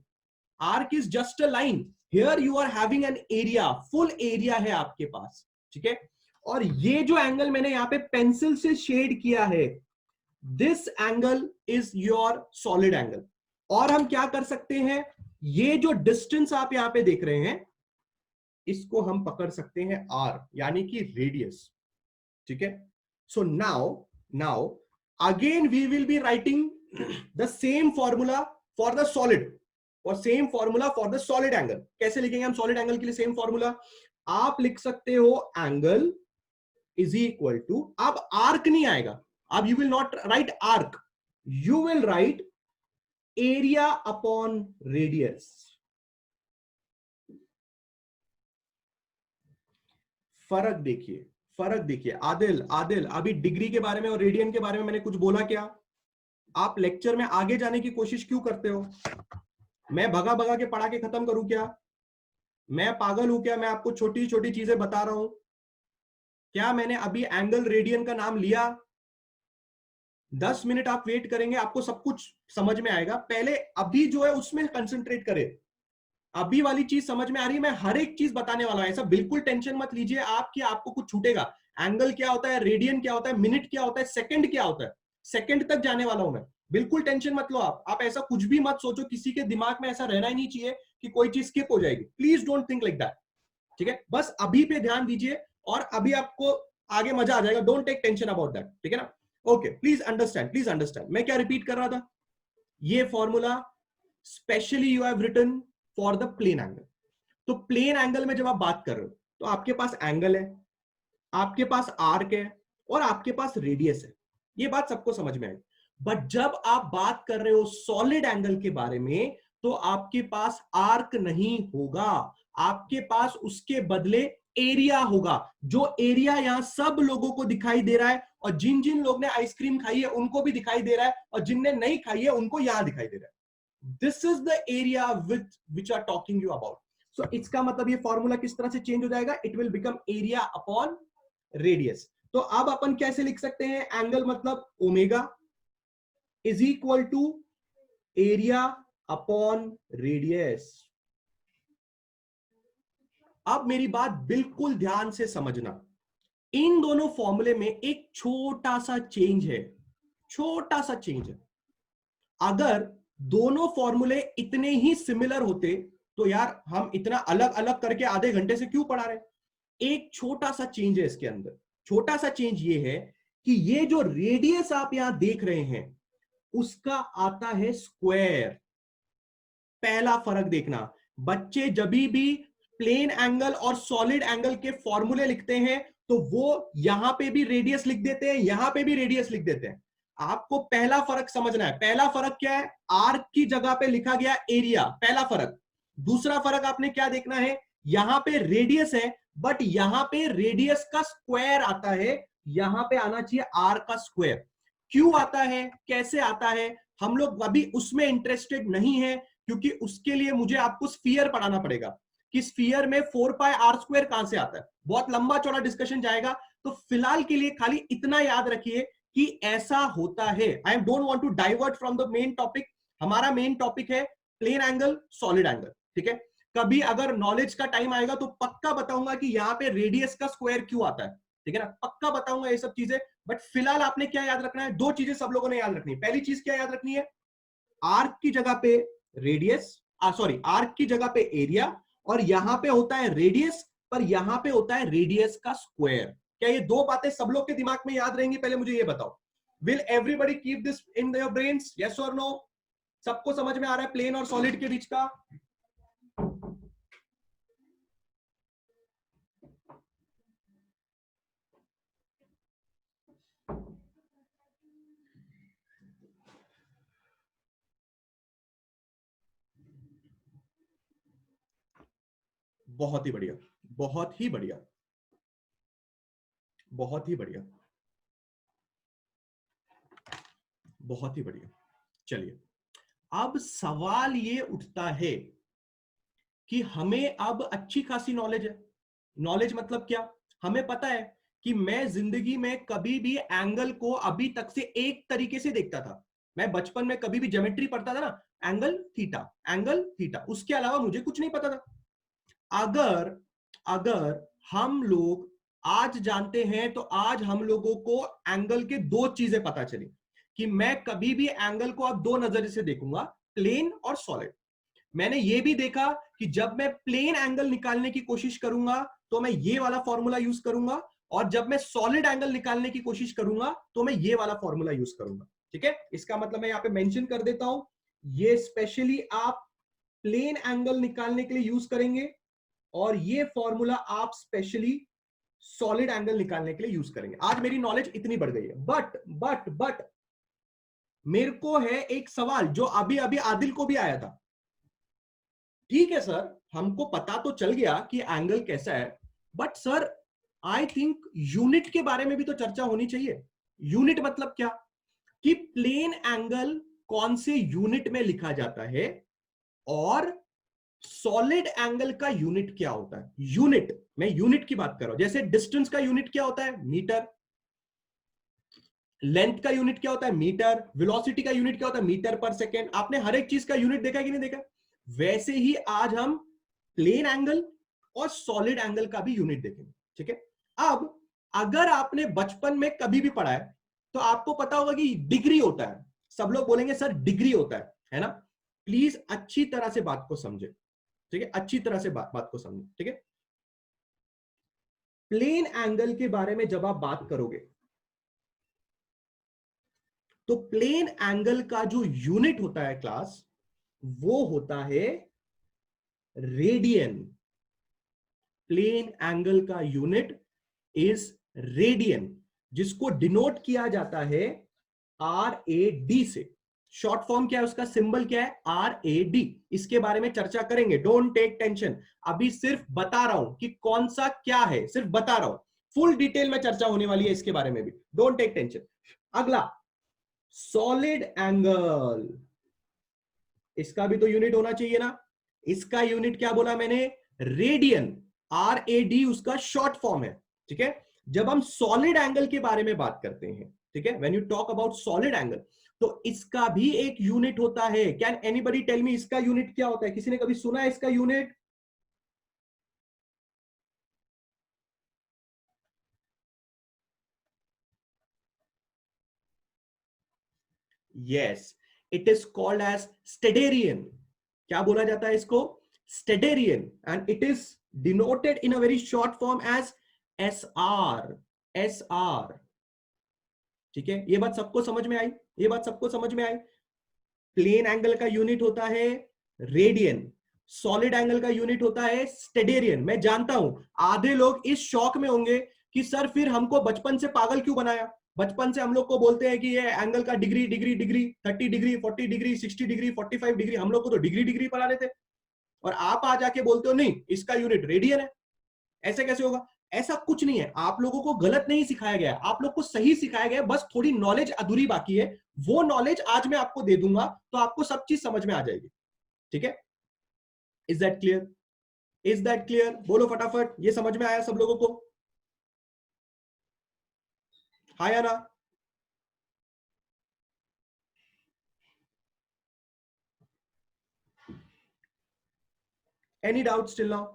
arc is just a line. Here you are having an area, full area है आपके पास। ठीक है, और ये जो एंगल मैंने यहां पे पेंसिल से शेड किया है, this angle is your solid angle. और हम क्या कर सकते हैं, ये जो डिस्टेंस आप यहां पे देख रहे हैं, इसको हम पकड़ सकते हैं आर, यानी कि रेडियस। ठीक है, so now again we will be writing the same formula for the solid, और same formula for the solid angle. कैसे लिखेंगे हम सॉलिड एंगल के लिए सेम फॉर्मूला? आप लिख सकते हो एंगल इज इक्वल टू, अब आर्क नहीं आएगा, अब you will not right arc, you will write area upon radius. फर्क देखिए, फर्क देखिए। आदिल अभी डिग्री के बारे में और रेडियन के बारे में मैंने कुछ बोला क्या? आप लेक्चर में आगे जाने की कोशिश क्यों करते हो? मैं भगा भगा के पढ़ा के खत्म करूं क्या? मैं पागल हूं क्या? मैं आपको छोटी छोटी चीजें बता रहा हूं क्या? मैंने अभी एंगल रेडियन का नाम लिया, 10 मिनट आप वेट करेंगे, आपको सब कुछ समझ में आएगा। पहले अभी जो है उसमें कंसंट्रेट करें। अभी वाली चीज समझ में आ रही है? मैं हर एक चीज बताने वाला हूं, ऐसा बिल्कुल टेंशन मत लीजिए आप कि आपको कुछ छूटेगा। एंगल क्या होता है, रेडियन क्या होता है, मिनट क्या होता है, सेकंड क्या होता है, सेकंड तक जाने वाला हूं मैं। बिल्कुल टेंशन मत लो आप ऐसा कुछ भी मत सोचो, किसी के दिमाग में ऐसा रहना ही नहीं चाहिए कि कोई चीज स्किप हो जाएगी। Please don't think like that, ठीक है? बस अभी पे ध्यान दीजिए और अभी आपको आगे मजा आ जाएगा। Don't take tension about that, ठीक है ना? Okay, please understand, please understand. मैं क्या रिपीट कर रहा था? ये formula specially you have written for the plane angle. तो प्लेन एंगल में जब आप बात कर रहे हो तो आपके पास एंगल है, आपके पास आर्क है और आपके पास रेडियस है। ये बात सबको समझ में आई। बट जब आप बात कर रहे हो सॉलिड एंगल के बारे में तो आपके पास आर्क नहीं होगा, आपके पास उसके बदले एरिया होगा। जो एरिया यहां सब लोगों को दिखाई दे रहा है और जिन जिन लोग ने आइसक्रीम खाई है उनको भी दिखाई दे रहा है और जिनने नहीं खाई है उनको यहां दिखाई दे रहा है। This is the area which are talking you about. So इसका मतलब ये फॉर्मूला किस तरह से चेंज हो जाएगा? It will become area upon radius. तो अब अपन कैसे लिख सकते हैं? एंगल मतलब omega is equal to area upon radius. अब मेरी बात बिल्कुल ध्यान से समझना, इन दोनों फॉर्मूले में एक छोटा सा चेंज है, छोटा सा चेंज है। अगर दोनों फॉर्मूले इतने ही सिमिलर होते तो यार हम इतना अलग अलग करके आधे घंटे से क्यों पढ़ा रहे? एक छोटा सा चेंज है इसके अंदर। छोटा सा चेंज ये है कि ये जो रेडियस आप यहां देख रहे हैं उसका आता है स्क्वायर। पहला फर्क देखना, बच्चे जब भी प्लेन एंगल और सॉलिड एंगल के फॉर्मूले लिखते हैं तो वो यहां पे भी रेडियस लिख देते हैं, यहां पे भी रेडियस लिख देते हैं। आपको पहला फर्क समझना है। पहला फर्क क्या है? आर्क की जगह पे लिखा गया एरिया, पहला फर्क। दूसरा फर्क आपने क्या देखना है? यहां पे रेडियस है बट यहां पे रेडियस का स्क्वायर आता है, यहां पे आना चाहिए आर का स्क्वायर। क्यों आता है, कैसे आता है, हम लोग अभी उसमें इंटरेस्टेड नहीं है क्योंकि उसके लिए मुझे आपको स्फीयर पढ़ाना पड़ेगा कि स्फीयर में 4 पाई आर स्क्वायर कहां से आता है। बहुत लंबा चौड़ा डिस्कशन जाएगा, तो फिलहाल के लिए खाली इतना याद रखिए कि ऐसा होता है। I don't want to divert from the main topic. हमारा मेन टॉपिक है प्लेन एंगल, सॉलिड एंगल, ठीक है? कभी अगर नॉलेज का टाइम आएगा तो पक्का बताऊंगा कि यहां पे रेडियस का स्क्वायर क्यों आता है, ठीक है ना? पक्का बताऊंगा ये सब चीजें। बट फिलहाल आपने क्या याद रखना है? दो चीजें सब लोगों ने याद रखनी है। पहली चीज क्या याद रखनी है? आर्क की जगह पे रेडियस, सॉरी, आर्क की जगह पे एरिया, और यहां पे होता है रेडियस पर यहां पे होता है रेडियस का स्क्वायर। क्या ये दो बातें सब लोग के दिमाग में याद रहेंगी? पहले मुझे ये बताओ। Will everybody keep this in their brains? Yes और नो? सबको समझ में आ रहा है प्लेन और सॉलिड के बीच का? बहुत ही बढ़िया, बहुत ही बढ़िया, बहुत ही बढ़िया, बहुत ही बढ़िया। चलिए, अब सवाल ये उठता है कि हमें अब अच्छी खासी नॉलेज है। नॉलेज मतलब क्या? हमें पता है कि मैं जिंदगी में कभी भी एंगल को अभी तक से एक तरीके से देखता था। मैं बचपन में कभी भी ज्योमेट्री पढ़ता था ना, एंगल थीटा, एंगल थीटा, उसके अलावा मुझे कुछ नहीं पता था। अगर अगर हम लोग आज जानते हैं तो आज हम लोगों को एंगल के दो चीजें पता चली कि मैं कभी भी एंगल को अब दो नजर से देखूंगा, प्लेन और सॉलिड। मैंने ये भी देखा कि जब मैं प्लेन एंगल निकालने की कोशिश करूंगा तो मैं ये वाला फॉर्मूला यूज करूंगा, और जब मैं सॉलिड एंगल निकालने की कोशिश करूंगा तो मैं ये वाला फॉर्मूला यूज करूंगा, ठीक है? इसका मतलब मैं यहां पे मेंशन कर देता हूं, ये स्पेशली आप प्लेन एंगल निकालने के लिए यूज करेंगे और ये फॉर्मूला आप स्पेशली सॉलिड एंगल निकालने के लिए यूज करेंगे। आज मेरी नॉलेज इतनी बढ़ गई है। बट मेरे को है एक सवाल जो अभी अभी आदिल को भी आया था। ठीक है सर, हमको पता तो चल गया कि एंगल कैसा है, but sir I think unit के बारे में भी तो चर्चा होनी चाहिए। यूनिट मतलब क्या? कि प्लेन एंगल कौन से यूनिट में लिखा जाता है और सॉलिड एंगल का यूनिट क्या होता है। यूनिट, मैं यूनिट की बात कर रहा हूं। जैसे डिस्टेंस का यूनिट क्या होता है? मीटर। लेंथ का यूनिट क्या होता है? मीटर। वेलोसिटी का यूनिट क्या होता है? मीटर पर सेकेंड। आपने हर एक चीज का यूनिट देखा कि नहीं देखा? वैसे ही आज हम प्लेन एंगल और सॉलिड एंगल का भी यूनिट देखेंगे, ठीक है? अब अगर आपने बचपन में कभी भी पढ़ा है तो आपको पता होगा कि डिग्री होता है। सब लोग बोलेंगे सर डिग्री होता है ना। प्लीज अच्छी तरह से बात को समझे, ठीक है, अच्छी तरह से बात को समझे, ठीक है। प्लेन एंगल के बारे में जब आप बात करोगे तो प्लेन एंगल का जो यूनिट होता है क्लास, वो होता है रेडियन। प्लेन एंगल का यूनिट इज रेडियन, जिसको डिनोट किया जाता है RAD से। शॉर्ट फॉर्म क्या है उसका, सिंबल क्या है, RAD। इसके बारे में चर्चा करेंगे, डोंट टेक टेंशन। अभी सिर्फ बता रहा हूं कि कौन सा क्या है, सिर्फ बता रहा हूं। फुल डिटेल में चर्चा होने वाली है इसके बारे में भी, डोंट टेक टेंशन। अगला, सॉलिड एंगल, इसका भी तो यूनिट होना चाहिए ना। इसका यूनिट क्या बोला मैंने, रेडियन। RAD उसका शॉर्ट फॉर्म है, ठीक है। जब हम सॉलिड एंगल के बारे में बात करते हैं, ठीक है, when you talk about solid angle, तो इसका भी एक यूनिट होता है। कैन एनीबडी टेल मी इसका यूनिट क्या होता है? किसी ने कभी सुना है इसका unit? Yes, it is called as steradian. क्या बोला जाता है इसको? Steradian. And it is denoted in a very short form as SR। SR, ठीक है। ये बात सबको समझ में आई? ये बात सबको समझ में आई? प्लेन एंगल का यूनिट होता है रेडियन, सॉलिड एंगल का यूनिट होता है स्टेडेरियन। मैं जानता हूं आधे लोग इस शौक में होंगे कि सर फिर हमको बचपन से पागल क्यों बनाया। बचपन से हम लोग को बोलते हैं कि ये एंगल का degree degree degree, 30 degree, 40 degree, 60 degree, 45 degree, हम लोग को तो डिग्री डिग्री पढ़ा रहे थे। और आप आ जाके बोलते हो नहीं इसका यूनिट रेडियन है। ऐसे कैसे होगा? ऐसा कुछ नहीं है, आप लोगों को गलत नहीं सिखाया गया, आप लोग को सही सिखाया गया, बस थोड़ी नॉलेज अधूरी बाकी है। वो नॉलेज आज मैं आपको दे दूंगा तो आपको सब चीज समझ में आ जाएगी, ठीक है। Is that clear? Is that clear? बोलो फटाफट, ये समझ में आया सब लोगों को? हाँ या ना? Any doubt still now?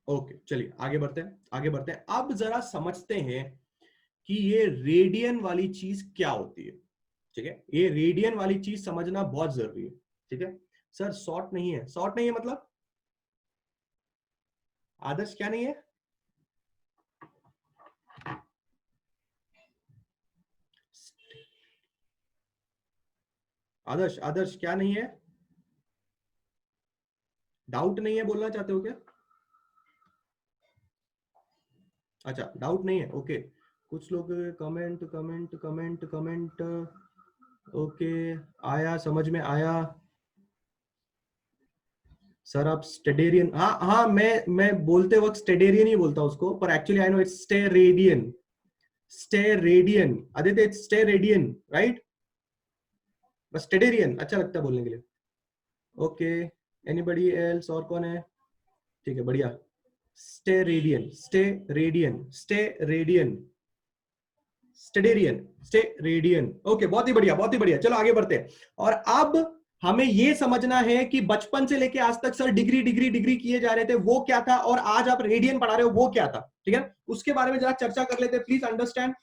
Okay, चलिए आगे बढ़ते हैं, आगे बढ़ते हैं। अब जरा समझते हैं कि ये रेडियन वाली चीज क्या होती है, ठीक है। ये रेडियन वाली चीज समझना बहुत जरूरी है, ठीक है। सर शॉर्ट नहीं है, शॉर्ट नहीं है मतलब आदर्श क्या नहीं है? आदर्श, आदर्श क्या नहीं है? डाउट नहीं है बोलना चाहते हो क्या? अच्छा, डाउट नहीं है, ओके। कुछ लोग comment comment comment comment, okay, आया, समझ में आया। सर आप स्टेडेरियन, हाँ हाँ, मैं बोलते वक्त स्टेडेरियन ही बोलता हूं उसको, पर actually I know it's steradian. Steradian Aditya, it's steradian, right? बस स्टेडेरियन अच्छा लगता है बोलने के लिए। Okay, anybody else? और कौन है? ठीक है, बढ़िया। Steradian, steradian, steradian, steradian, steradian, okay, बहुत ही बढ़िया, बहुत ही बढ़िया। चलो आगे बढ़ते हैं। और अब हमें यह समझना है कि बचपन से लेके आज तक सर डिग्री डिग्री डिग्री किए जा रहे थे, वो क्या था, और आज आप रेडियन पढ़ा रहे हो, वो क्या था, ठीक है। उसके बारे में जरा चर्चा कर लेते हैं। Please understand,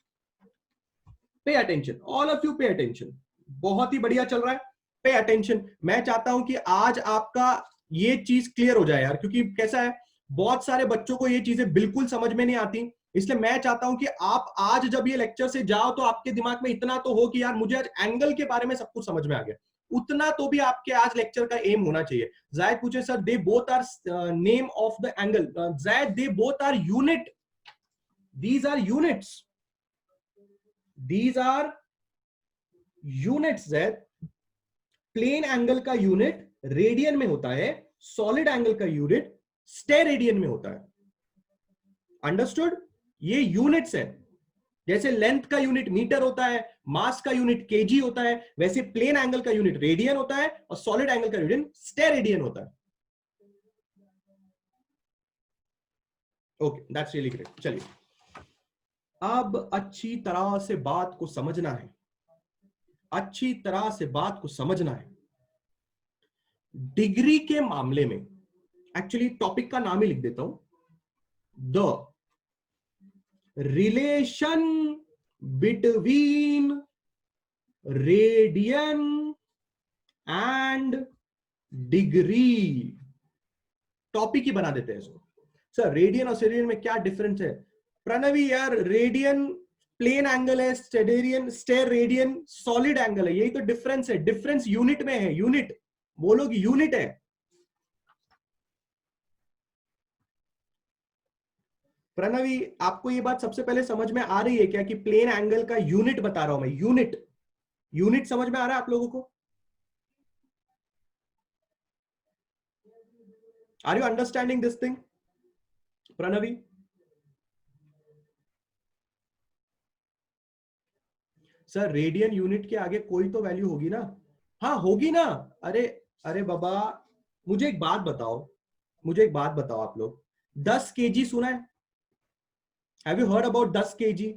pay attention, all of you pay attention. बहुत ही बढ़िया चल रहा है, पे अटेंशन। मैं चाहता हूं कि आज आपका ये चीज क्लियर हो जाए यार, क्योंकि कैसा है, बहुत सारे बच्चों को ये चीजें बिल्कुल समझ में नहीं आती। इसलिए मैं चाहता हूं कि आप आज जब ये लेक्चर से जाओ तो आपके दिमाग में इतना तो हो कि यार मुझे आज एंगल के बारे में सब कुछ समझ में आ गया। उतना तो भी आपके आज लेक्चर का एम होना चाहिए। जायद पूछे sir they both are name of the angle, Zaid they both are unit, these are units, these are units. Plane angle का यूनिट रेडियन में होता है, सॉलिड एंगल का यूनिट स्टेरेडियन में होता है। अंडरस्टूड? ये यूनिट्स है। जैसे लेंथ का यूनिट मीटर होता है, मास का यूनिट केजी होता है, वैसे प्लेन एंगल का यूनिट रेडियन होता है और सॉलिड एंगल का यूनिट स्टेरेडियन होता है। Okay, that's really great. चलिए अब अच्छी तरह से बात को समझना है। अच्छी तरह से बात को समझना है। डिग्री के मामले में एक्चुअली टॉपिक का नाम ही लिख देता हूं, the relation between radian and degree. Topic ही बना देते हैं इसको। सर रेडियन और स्टेरेडियन में क्या डिफरेंस है? प्रणवी यार, रेडियन प्लेन एंगल है, स्टेरेडियन स्टेर रेडियन सॉलिड एंगल है, यही तो डिफरेंस है। डिफरेंस यूनिट में है, यूनिट बोलोगे, यूनिट है। प्रणवी आपको ये बात सबसे पहले समझ में आ रही है क्या कि प्लेन एंगल का यूनिट बता रहा हूं मैं, यूनिट। यूनिट समझ में आ रहा है आप लोगों को? Are you understanding this thing Pranavi? Sir radian unit के आगे कोई तो वैल्यू होगी ना? हाँ होगी ना। अरे अरे बाबा, मुझे एक बात बताओ, मुझे एक बात बताओ, आप लोग 10 केजी सुना है? Have you heard about 10 KG?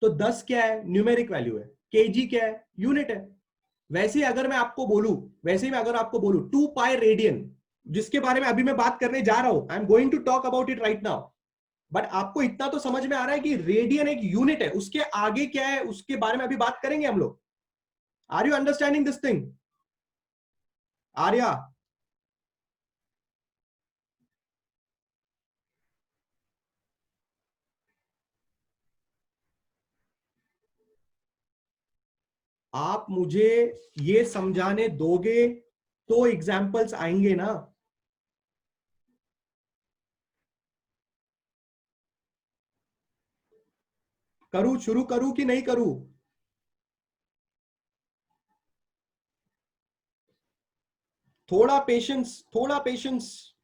तो 10 क्या है? न्यूमेरिक वैल्यू है। केजी क्या है? यूनिट है। वैसे ही अगर मैं आपको बोलूं, वैसे ही मैं अगर आपको बोलूं 2 पाई रेडियन, जिसके बारे में अभी मैं बात करने जा रहा हूं, I am going to talk about it right now, but आपको इतना तो समझ में आ रहा है कि रेडियन एक यूनिट है, उसके आगे क्या है उसके बारे में अभी बात करेंगे हम लोग। Are you understanding this thing Arya? आप मुझे ये समझाने दोगे तो एग्जाम्पल्स आएंगे ना। करूं, शुरू करूं कि नहीं करूं? थोड़ा पेशेंस, थोड़ा पेशेंस।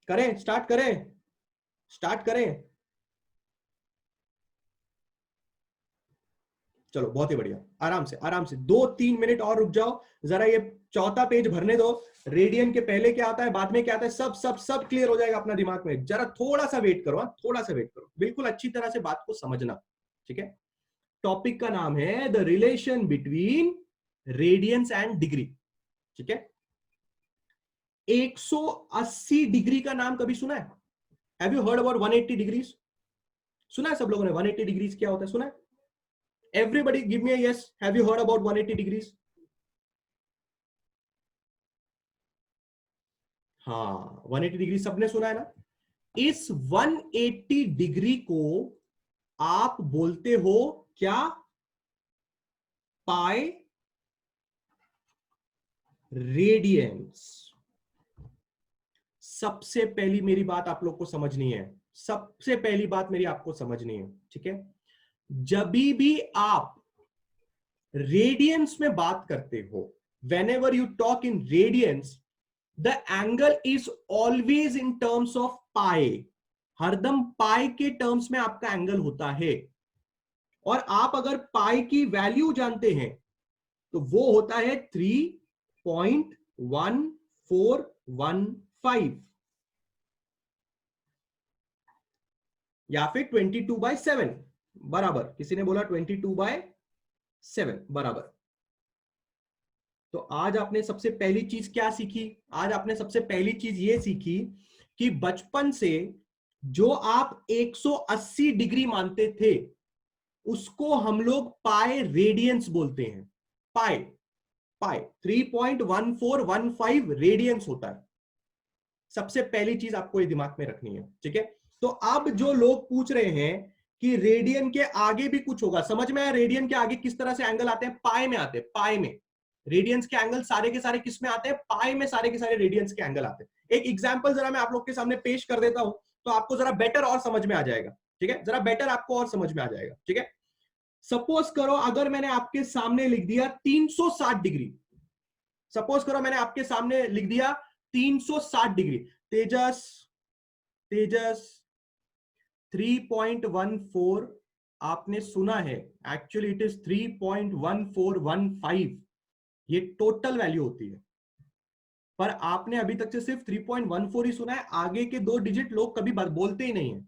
करें, स्टार्ट करें, स्टार्ट करें। चलो बहुत ही बढ़िया, आराम से आराम से 2-3 मिनट और रुक जाओ, जरा ये चौथा पेज भरने दो। रेडियन के पहले क्या आता है, बाद में क्या आता है, सब सब सब क्लियर हो जाएगा अपना दिमाग में। जरा थोड़ा सा वेट करो, थोड़ा सा वेट करो, बिल्कुल अच्छी तरह से बात को समझना। ठीक है? टॉपिक का नाम है the relation between radians and degree. ठीक है? 180 डिग्री का नाम कभी सुना है? Have you heard about 180 degrees? सुना है सब लोगों ने 180 डिग्रीज क्या होता है? सुना है? Everybody give me a yes, have you heard about 180 degrees? हाँ 180 डिग्री सबने सुना है ना। इस 180 डिग्री को आप बोलते हो क्या? पाई रेडियंस। सबसे पहली मेरी बात आप लोग को समझनी है, सबसे पहली बात मेरी आपको समझनी है। ठीक है? जब भी आप रेडियंस में बात करते हो, whenever you talk in radians, the angle is always in terms of pi। हरदम पाई के टर्म्स में आपका एंगल होता है। और आप अगर पाई की वैल्यू जानते हैं तो वो होता है 3.1415 या फिर 22/7 बराबर। किसी ने बोला 22/7 बराबर। तो आज आपने सबसे पहली चीज क्या सीखी? आज आपने सबसे पहली चीज ये सीखी कि बचपन से जो आप 180 डिग्री मानते थे उसको हम लोग पाई रेडियंस बोलते हैं। पाई, पाई 3.1415 रेडियंस होता है। सबसे पहली चीज आपको ये दिमाग में रखनी है। ठीक है? तो अब जो लोग पूछ रहे हैं कि रेडियन के आगे भी कुछ होगा, समझ में आया? रेडियन के आगे किस तरह से एंगल आते हैं? पाई में आते हैं, पाई में। रेडियंस के एंगल सारे के सारे किस में आते हैं? पाई में सारे के सारे रेडियंस के एंगल आते हैं। एक एग्जांपल जरा मैं आप लोग के सामने पेश कर देता हूं तो आपको जरा बेटर और समझ में आ जाएगा। ठीक है? जरा बेटर आपको और समझ में आ जाएगा। ठीक है? सपोज करो अगर मैंने आपके सामने लिख दिया 360 डिग्री, सपोज करो मैंने आपके सामने लिख दिया 360 डिग्री। तेजस, तेजस 3.14 आपने सुना है, एक्चुअली इट इज 3.1415। ये टोटल वैल्यू होती है, पर आपने अभी तक से सिर्फ 3.14 ही सुना है, आगे के 2 डिजिट लोग कभी बोलते ही नहीं है,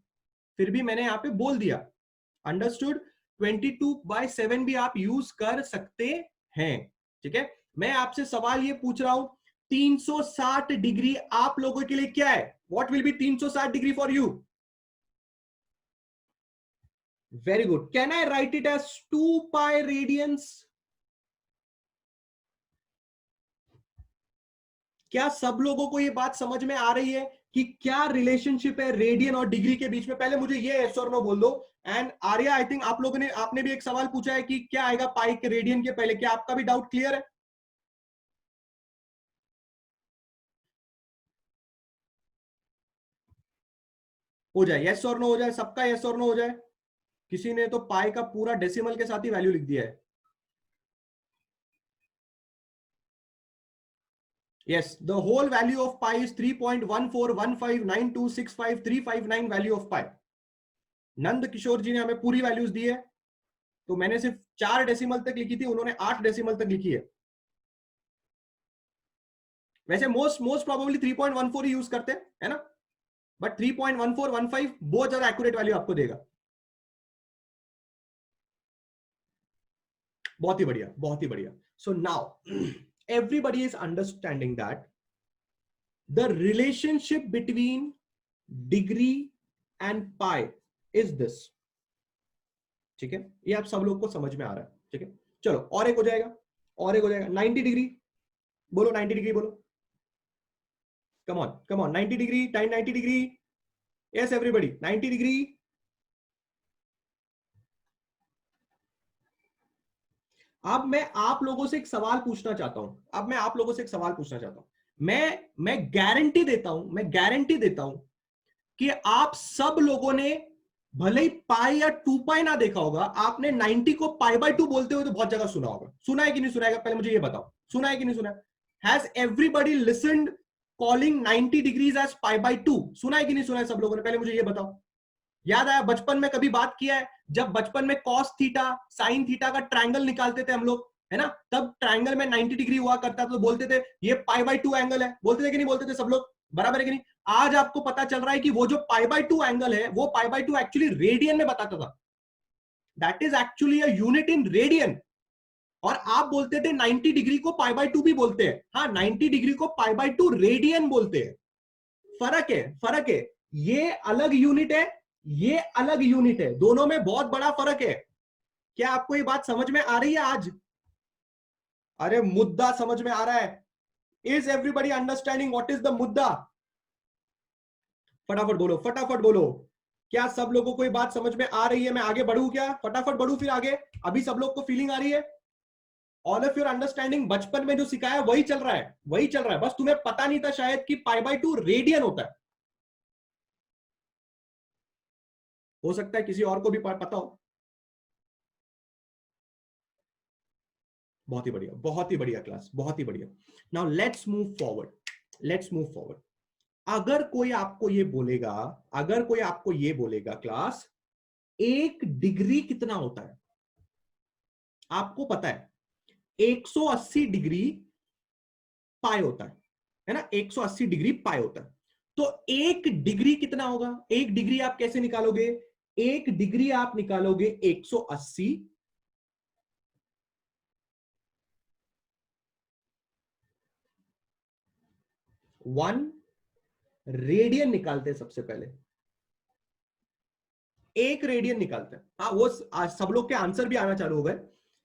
फिर भी मैंने यहां पे बोल दिया। अंडरस्टूड? 22/7 भी आप यूज कर सकते हैं। ठीक है, मैं आपसे सवाल ये पूछ रहा हूं, 360 डिग्री आप लोगों के लिए क्या है? What will be 360 degree for you? Very good. Can I write it as 2 pi radians? क्या सब लोगों को ये बात समझ में आ रही है कि क्या रिलेशनशिप है रेडियन और डिग्री के बीच में? पहले मुझे ये यस और नो बोल दो। एंड आर्या, आई थिंक आप लोगों ने, आपने भी एक सवाल पूछा है कि क्या आएगा पाई के रेडियन के पहले। क्या आपका भी डाउट क्लियर है? हो जाए यस और नो, हो जाए सबका यस और नो हो जाए। किसी ने तो पाई का पूरा डेसिमल के साथ ही वैल्यू लिख दिया है। Yes, the whole value of pi is 3.14159265359 value of pi. Nand Kishore जी ने हमें पूरी वैल्यूज दी है, तो मैंने सिर्फ 4 डेसिमल तक लिखी थी, उन्होंने 8 डेसिमल तक लिखी है। वैसे मोस्ट मोस्ट प्रोबेबली 3.14 ही यूज करते हैं, है ना? बट 3.1415 बहुत ज्यादा एक्यूरेट वैल्यू आपको देगा। बहुत ही बढ़िया, बहुत ही बढ़िया। So now everybody is understanding that the relationship between degree and pi is this. ठीक है, ये आप सब लोग को समझ में आ रहा है। ठीक है, चलो और एक हो जाएगा, और एक हो जाएगा 90 डिग्री। बोलो 90 डिग्री बोलो, come on come on, 90 degree, time 90 degree. Yes everybody, 90 degree. अब मैं आप लोगों से एक सवाल पूछना चाहता हूं, अब मैं आप लोगों से एक सवाल पूछना चाहता हूं। मैं गारंटी देता हूं, मैं गारंटी देता हूं कि आप सब लोगों ने भले ही पाई या 2 पाई ना देखा होगा, आपने 90 को पाई बाय 2 बोलते हुए तो बहुत जगह सुना होगा। सुना है कि नहीं सुना है? पहले मुझे ये बताओ, सुना है कि नहीं सुना है? Has everybody listened calling 90 degrees as pi by 2? सुना है कि नहीं सुना है सब लोगों ने? पहले मुझे ये बताओ। याद आया बचपन में कभी बात किया है जब बचपन में कॉस थीटा साइन थीटा का ट्रायंगल निकालते थे हम लोग, है ना? तब ट्रायंगल में 90 डिग्री हुआ करता था, तो बोलते थे ये पाई बाय 2 एंगल है। बोलते थे कि नहीं बोलते थे सब लोग? बराबर है कि नहीं? आज आपको पता चल रहा है कि वो जो पाई बाय 2 एंगल है, वो पाई बाय 2 एक्चुअली रेडियन में बताता था। That is actually a unit in radian. और आप बोलते थे 90 डिग्री को पाई बाय 2 भी बोलते हैं। हाँ, 90 डिग्री को पाई बाय 2 रेडियन बोलते हैं। फर्क है, फर्क है। ये अलग यूनिट है, ये अलग यूनिट है, दोनों में बहुत बड़ा फर्क है। क्या आपको ये बात समझ में आ रही है आज? अरे मुद्दा समझ में आ रहा है? Is everybody understanding what is the मुद्दा? फटाफट बोलो, फटाफट बोलो। क्या सब लोगों को ये बात समझ में आ रही है? मैं आगे बढ़ूं क्या? फटाफट बढ़ूं फिर आगे? अभी सब लोग को फीलिंग आ रही है? ऑल ऑफ योर अंडरस्टैंडिंग बचपन में जो सिखाया वही चल रहा है, वही चल रहा है। बस तुम्हें पता नहीं था शायद कि पाई बाय 2 रेडियन होता है। हो सकता है किसी और को भी पता हो। बहुत ही बढ़िया, बहुत ही बढ़िया क्लास, बहुत ही बढ़िया। Now let's move forward, let's move forward. अगर कोई आपको ये बोलेगा, अगर कोई आपको ये बोलेगा क्लास 1 डिग्री कितना होता है? आपको पता है 180 डिग्री पाई होता है ना? 180 डिग्री पाई होता है। तो 1 डिग्री कितना होगा? 1 डिग्री आप कैसे निकालोगे? 1 डिग्री आप निकालोगे 180, 1 रेडियन निकालते हैं सबसे पहले। 1 रेडियन निकालते हैं। हाँ, वो आज सब लोग के आंसर भी आना चालू हो गए,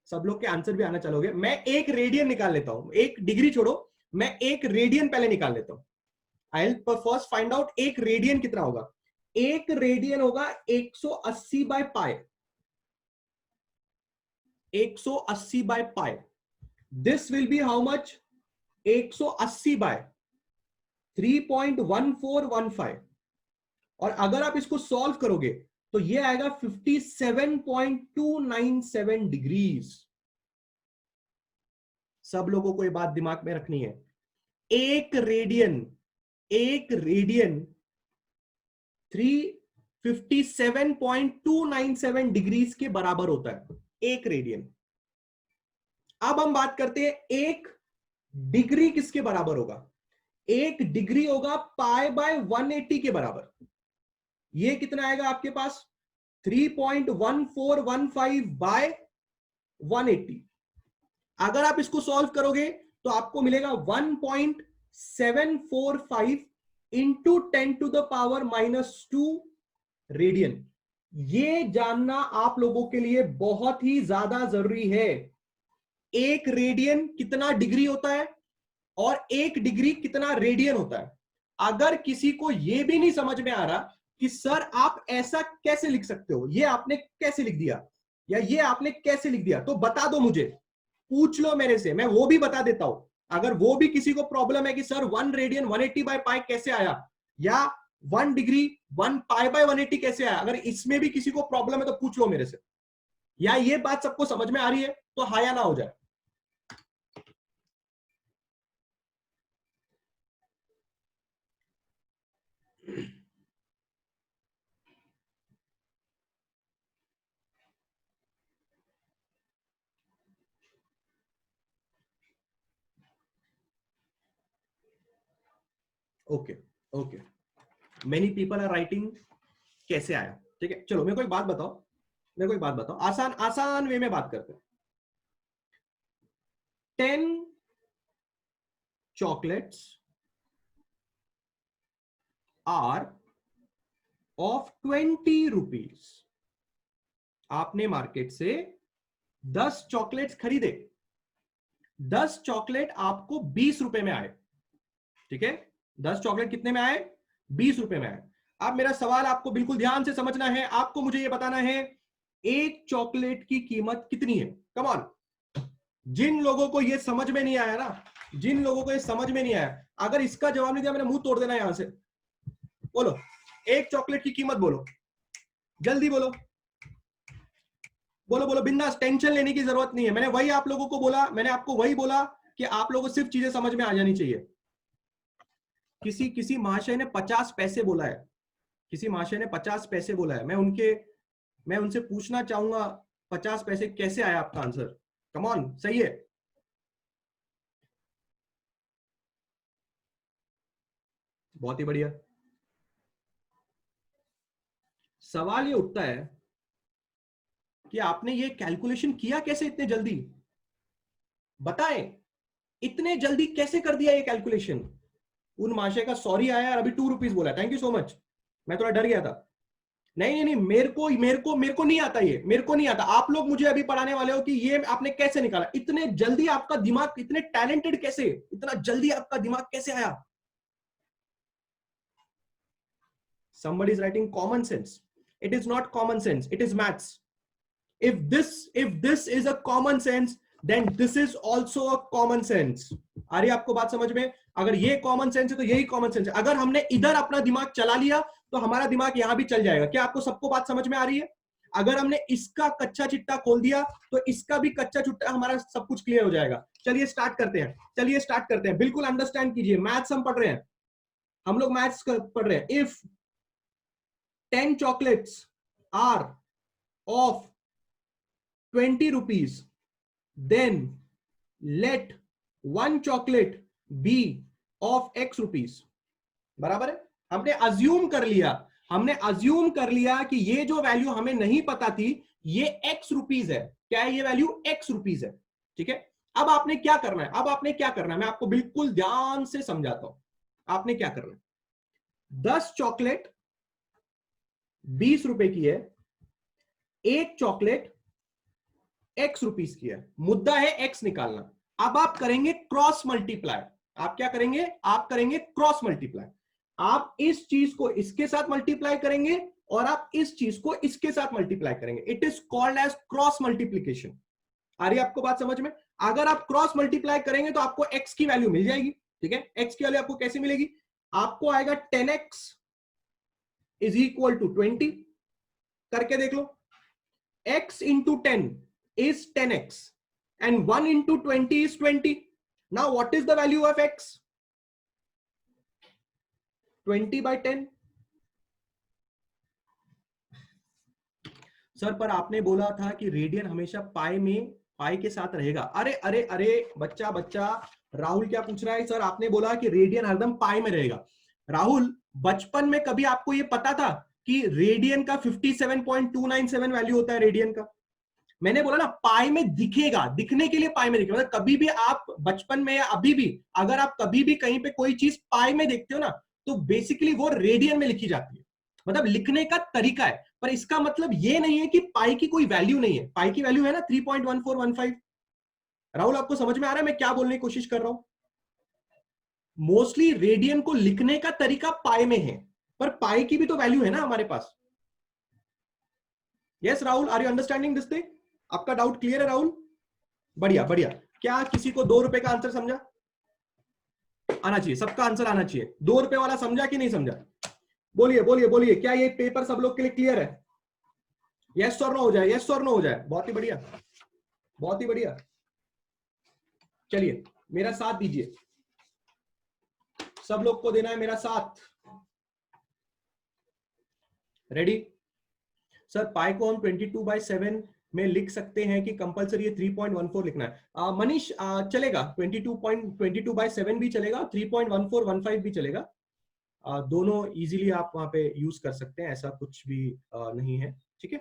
सब लोग के आंसर भी आना चालू हो गए। मैं 1 रेडियन निकाल लेता हूं, 1 डिग्री छोड़ो, मैं 1 रेडियन पहले निकाल लेता हूं। I will first find out 1 radian कितना होगा। 1 रेडियन होगा 180 by pi, 180 by pi. This will be how much? 180 by 3.1415। और अगर आप इसको सॉल्व करोगे तो ये आएगा 57.297 डिग्रीज। सब लोगों को ये बात दिमाग में रखनी है। 1 रेडियन, 1 रेडियन 357.297 डिग्रीज के बराबर होता है, 1 रेडियन। अब हम बात करते हैं 1 डिग्री किसके बराबर होगा? 1 डिग्री होगा पाई बाय 180 के बराबर। ये कितना आएगा आपके पास? 3.1415 बाय 180। अगर आप इसको सॉल्व करोगे तो आपको मिलेगा 1.745 इंटू 10⁻⁻² रेडियन। ये जानना आप लोगों के लिए बहुत ही ज्यादा जरूरी है। एक रेडियन कितना डिग्री होता है और एक डिग्री कितना रेडियन होता है। अगर किसी को यह भी नहीं समझ में आ रहा कि सर आप ऐसा कैसे लिख सकते हो, ये आपने कैसे लिख दिया या ये आपने कैसे लिख दिया, तो बता दो मुझे, पूछ लो मेरे से, मैं वो भी बता देता हूं। अगर वो भी किसी को प्रॉब्लम है कि सर 1 रेडियन 180 बाय पाई कैसे आया, या 1 डिग्री 1 पाई बाय 180 कैसे आया, अगर इसमें भी किसी को प्रॉब्लम है तो पूछ लो मेरे से। या ये बात सबको समझ में आ रही है तो हाँ या ना हो जाए। Okay okay, many people are writing कैसे आया, ठीक है। चलो मेरे को एक बात बताओ, मेरे को एक बात बताओ, आसान आसान वे में बात करते हैं। 10 chocolates are of 20 rupees। आपने मार्केट से 10 चॉकलेट्स खरीदे, 10 चॉकलेट आपको 20 रुपए में आए, ठीक है। 10 चॉकलेट कितने में आए? 20 रुपए में आए। अब मेरा सवाल आपको बिल्कुल ध्यान से समझना है, आपको मुझे यह बताना है एक चॉकलेट की कीमत कितनी है। कम ऑन, जिन लोगों को यह समझ में नहीं आया ना, जिन लोगों को यह समझ में नहीं आया, अगर इसका जवाब नहीं दिया मैंने मुंह तोड़ देना यहां से। बोलो एक चॉकलेट की कीमत, बोलो जल्दी बोलो, बोलो बोलो, बिंदास, टेंशन लेने की जरूरत नहीं है। मैंने वही आप लोगों को बोला, मैंने आपको वही बोला कि आप लोगों को सिर्फ चीजें समझ में आ जानी चाहिए। किसी महाशय ने 50 पैसे बोला है, किसी महाशय ने 50 पैसे बोला है, मैं उनसे पूछना चाहूंगा 50 पैसे कैसे आया आपका आंसर? कम ऑन, सही है? बहुत ही बढ़िया। सवाल ये उठता है कि आपने ये कैलकुलेशन किया कैसे इतने जल्दी, बताएं, इतने जल्दी कैसे कर दिया ये कैलकुलेशन? उन महाशय का सॉरी आया और अभी 2 रुपीज बोला, थैंक यू सो मच। मैं थोड़ा डर गया था। नहीं नहीं, मेरे को नहीं आता, ये मेरे को नहीं आता। आप लोग मुझे अभी पढ़ाने वाले हो कि ये आपने कैसे निकाला, इतने जल्दी आपका दिमाग, इतने टैलेंटेड कैसे, इतना जल्दी आपका दिमाग कैसे आया? Somebody is writing common sense. It is not common sense, it is maths. If this is a common sense, then this is also a common sense. आ रही है आपको बात समझ में? अगर ये कॉमन सेंस है तो यही कॉमन सेंस है। अगर हमने इधर अपना दिमाग चला लिया तो हमारा दिमाग यहां भी चल जाएगा। क्या आपको सबको बात समझ में आ रही है? अगर हमने इसका कच्चा चिट्टा खोल दिया तो इसका भी कच्चा चिट्टा, हमारा सब कुछ क्लियर हो जाएगा। चलिए स्टार्ट करते हैं, चलिए स्टार्ट करते हैं। बिल्कुल अंडरस्टैंड कीजिए, मैथ्स हम पढ़ रहे हैं, हम लोग मैथ्स पढ़ रहे हैं। If 10 chocolates are of 20 rupees, then let 1 chocolate be of x rupees। बराबर है? हमने अज्यूम कर लिया, हमने अज्यूम कर लिया कि ये जो वैल्यू हमें नहीं पता थी ये x रुपीज है। क्या है ये वैल्यू? x रुपीज है, ठीक है। अब आपने क्या करना है, अब आपने क्या करना है, मैं आपको बिल्कुल ध्यान से समझाता हूं। आपने क्या करना है, 10 चॉकलेट 20 रुपए की है, एक चॉकलेट x रुपीस की है, मुद्दा है x निकालना। अब आप करेंगे क्रॉस मल्टीप्लाई। आप क्या करेंगे? आप करेंगे क्रॉस मल्टीप्लाई। आप इस चीज को इसके साथ मल्टीप्लाई करेंगे और आप इस चीज को इसके साथ मल्टीप्लाई करेंगे। It is called as cross multiplication. आ रही है आपको बात समझ में? अगर आप क्रॉस मल्टीप्लाई करेंगे तो आपको x की वैल्यू मिल जाएगी, ठीक है। x की वैल्यू आपको कैसे मिलेगी? आपको आएगा 10x इज इक्वल टू 20। करके देख लो, x into 10 is 10x and 1 into 20 is 20. Now what is the value of x? 20 by 10. Sir पर आपने बोला था कि रेडियन हमेशा पाई में, पाई के साथ रहेगा। अरे अरे अरे बच्चा राहुल क्या पूछ रहा है? सर आपने बोला कि रेडियन हरदम पाई में रहेगा। राहुल, बचपन में कभी आपको ये पता था कि रेडियन का 57.297 वैल्यू होता है रेडियन का। मैंने बोला ना पाई में दिखेगा, दिखने के लिए पाई में दिखेगा। मतलब कभी भी आप बचपन में या अभी भी अगर आप कभी भी कहीं पे कोई चीज पाई में देखते हो ना, तो बेसिकली वो रेडियन में लिखी जाती है। मतलब लिखने का तरीका है, पर इसका मतलब ये नहीं है कि पाई की कोई वैल्यू नहीं है। पाई की वैल्यू है ना 3.1415। राहुल आपको समझ में आ रहा है मैं क्या बोलने की कोशिश कर रहा हूं? मोस्टली रेडियन को लिखने का तरीका पाई में है, पर पाई की भी तो वैल्यू है ना हमारे पास। Yes Rahul, are you understanding this thing? आपका डाउट क्लियर है राहुल? बढ़िया बढ़िया। क्या किसी को 2 रुपए का आंसर समझा? आना चाहिए, सबका आंसर आना चाहिए। 2 रुपए वाला समझा कि नहीं समझा? बोलिए बोलिए बोलिए, क्या ये पेपर सब लोग के लिए क्लियर है? यस और नो हो जाए, यस और नो हो जाए। बहुत ही बढ़िया, बहुत ही बढ़िया। चलिए मेरा साथ दीजिए, सब लोग को देना है मेरा साथ। रेडी? सर पाई को हम 22/7 में लिख सकते हैं कि कंपलसरी 3.14 लिखना है? मनीष चलेगा, 22/7 भी चलेगा, 3.1415 भी चलेगा। दोनों इजीली आप वहां पे यूज कर सकते हैं, ऐसा कुछ भी नहीं है। ठीक है,